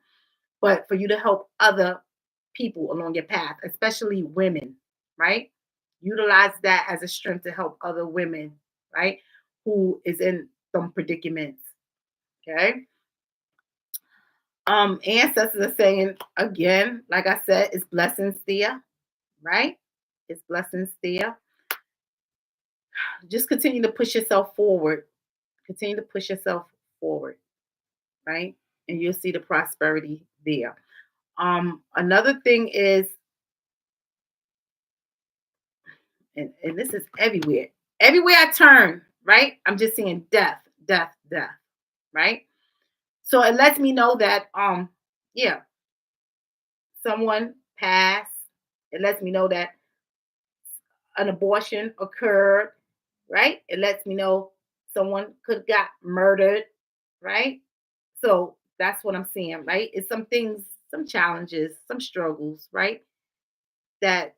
but for you to help other people along your path, especially women, right? Utilize that as a strength to help other women, right? Who is in some predicaments. Okay. Ancestors are saying again, like I said, it's blessings there, right? It's blessings there. Just continue to push yourself forward. Continue to push yourself forward, right? And you'll see the prosperity there. Another thing is, and this is everywhere. Everywhere I turn, right? I'm just seeing death, death, death, right? So it lets me know that yeah, someone passed. It lets me know that an abortion occurred, right? It lets me know someone could have got murdered, right? So that's what I'm seeing, right? It's some things, some challenges, some struggles, right? That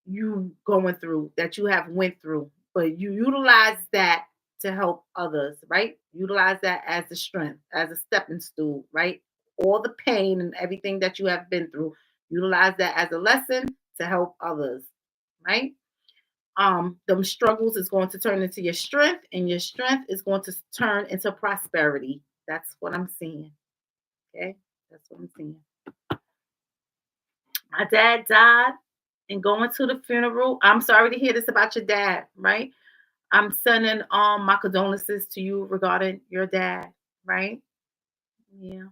you going through, that you have went through, but you utilize that to help others, right? Utilize that as a strength, as a stepping stool, right? All the pain and everything that you have been through, utilize that as a lesson to help others, right? Them struggles is going to turn into your strength, and your strength is going to turn into prosperity. That's what I'm seeing. Okay, that's what I'm seeing. My dad died, and going to the funeral. I'm sorry to hear this about your dad. Right, I'm sending my condolences to you regarding your dad. Right, yeah.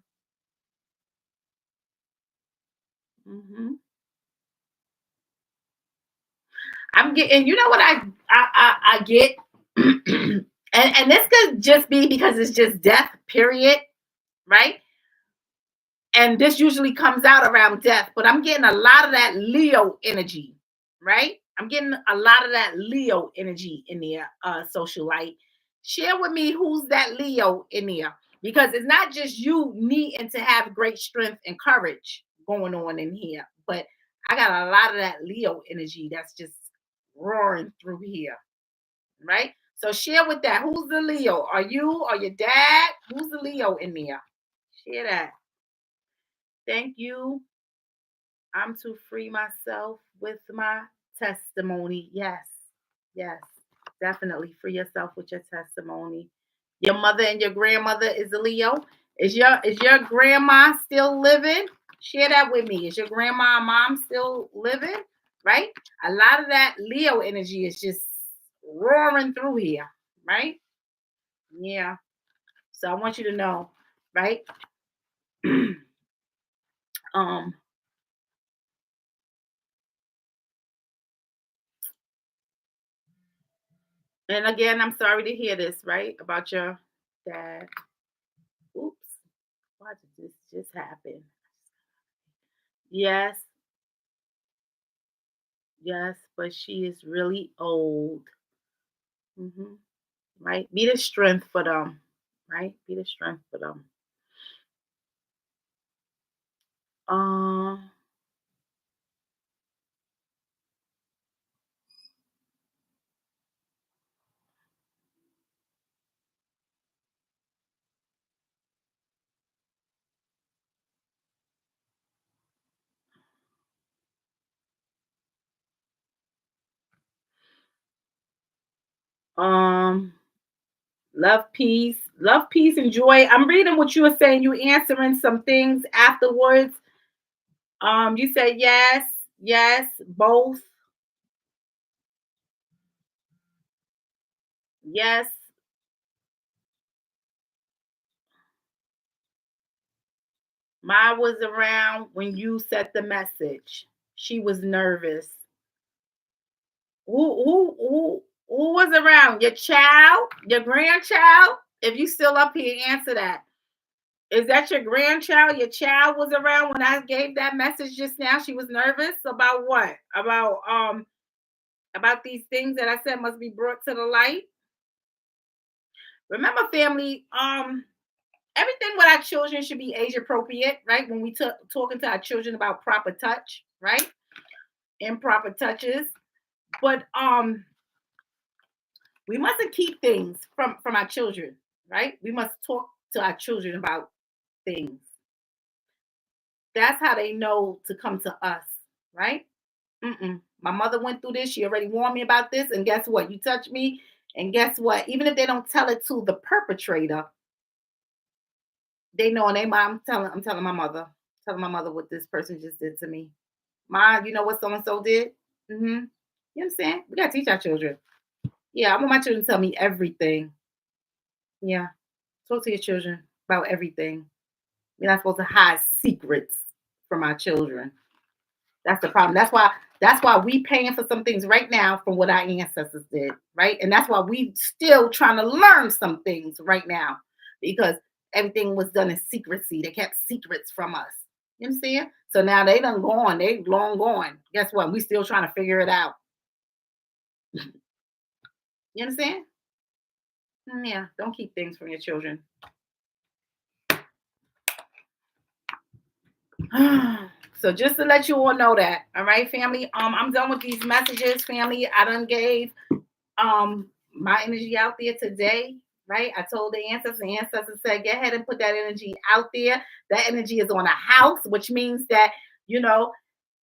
hmm I'm getting. You know what I get, and this could just be because it's just death. Period. Right. And this usually comes out around death, but I'm getting a lot of that Leo energy, right? I'm getting a lot of that Leo energy in there, socialite. Share with me who's that Leo in there, because it's not just you needing to have great strength and courage going on in here, but I got a lot of that Leo energy that's just roaring through here, right? So share with that. Who's the Leo? Are you or your dad? Who's the Leo in there? Share that. Thank you. I'm to free myself with my testimony. Yes, yes, definitely free yourself with your testimony. Your mother and your grandmother is a Leo. Is your grandma still living? Share that with me. Is your grandma and mom still living? Right? A lot of that Leo energy is just roaring through here, right? Yeah. So I want you to know, right? um, and again, I'm sorry to hear this, right? About your dad. Oops, why did this just happen? Yes, yes, but she is really old. hmm Right? Be the strength for them. Right? Be the strength for them. Um, um, love, peace, Love, peace, and joy. I'm reading what you were saying. You answering some things afterwards. You said yes, yes, both, yes. Ma was around when you sent the message. She was nervous. Who was around? Your child? Your grandchild? If you still up here, answer that. Is that your grandchild? Your child was around when I gave that message just now. She was nervous about what? About these things that I said must be brought to the light. Remember, family, everything with our children should be age appropriate, right? When we talking to our children about proper touch, right? Improper touches. But we mustn't keep things from our children, right? We must talk to our children about things. That's how they know to come to us, right? My mother went through this. She already warned me about this. And guess what? You touch me. And guess what? Even if they don't tell it to the perpetrator, they know. And they mom, I'm telling my mother, telling my mother what this person just did to me. Ma, you know what so and so did? Mm-hmm. You understand? We gotta teach our children. Yeah, I want my children to tell me everything. Yeah. Talk to your children about everything. We're not supposed to hide secrets from our children. That's the problem. That's why we paying for some things right now from what our ancestors did, right? And that's why we still trying to learn some things right now because everything was done in secrecy. They kept secrets from us. You understand? So now they done gone. They long gone. Guess what? We still trying to figure it out. You understand? Yeah. Don't keep things from your children. So just to let you all know that, all right, family. I'm done with these messages, family. I done gave my energy out there today, right? I told the ancestors said, go ahead and put that energy out there. That energy is on a house, which means that, you know,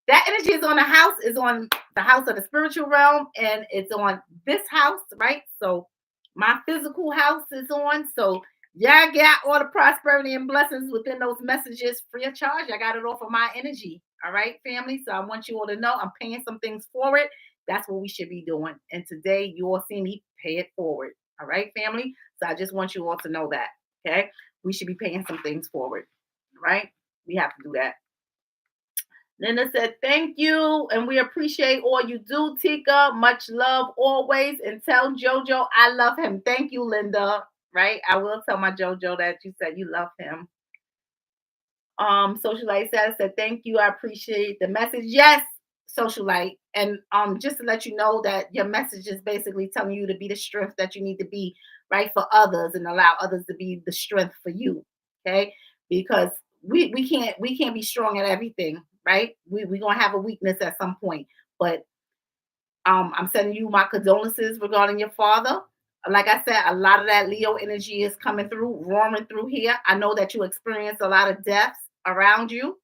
that energy is on a house, is on the house of the spiritual realm, and it's on this house, right? So my physical house is on. So y'all got all the prosperity and blessings within those messages free of charge. I got it off of my energy. All right, family. So I want you all to know I'm paying some things forward. That's what we should be doing. And today you all see me pay it forward. All right, family. So I just want you all to know that. Okay. We should be paying some things forward. Right? We have to do that. Linda said, thank you. And we appreciate all you do, Tika. Much love always. And tell JoJo I love him. Thank you, Linda. Right? I will tell my JoJo that you said you love him. Socialite said, thank you. I appreciate the message. Yes, Socialite. And just to let you know that your message is basically telling you to be the strength that you need to be, right, for others and allow others to be the strength for you. Okay. Because we can't be strong at everything, right? We're gonna have a weakness at some point. But I'm sending you my condolences regarding your father. Like I said, a lot of that Leo energy is coming through, roaring through here. I know that you experience a lot of deaths around you,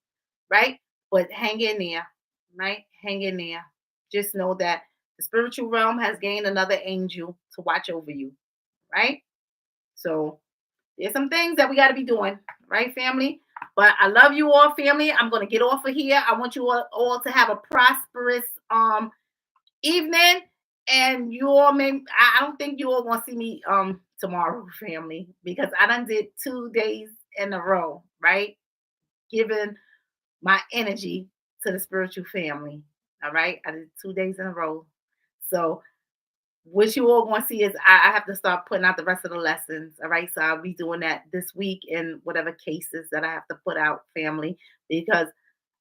right? But hang in there, right? Hang in there. Just know that the spiritual realm has gained another angel to watch over you, right? So there's some things that we got to be doing, right, family? But I love you all, family. I'm going to get off of here. I want you all to have a prosperous evening. And you all I don't think you all gonna see me tomorrow, family, because I done did 2 days in a row, right? Giving my energy to the spiritual family. All right. I did 2 days in a row. So what you all going to see is I have to start putting out the rest of the lessons. All right. So I'll be doing that this week in whatever cases that I have to put out, family, because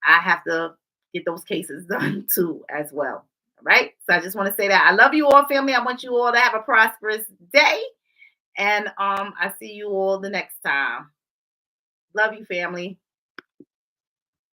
I have to get those cases done too as well. All right. So I just want to say that I love you all, family. I want you all to have a prosperous day. And I see you all the next time. Love you, family.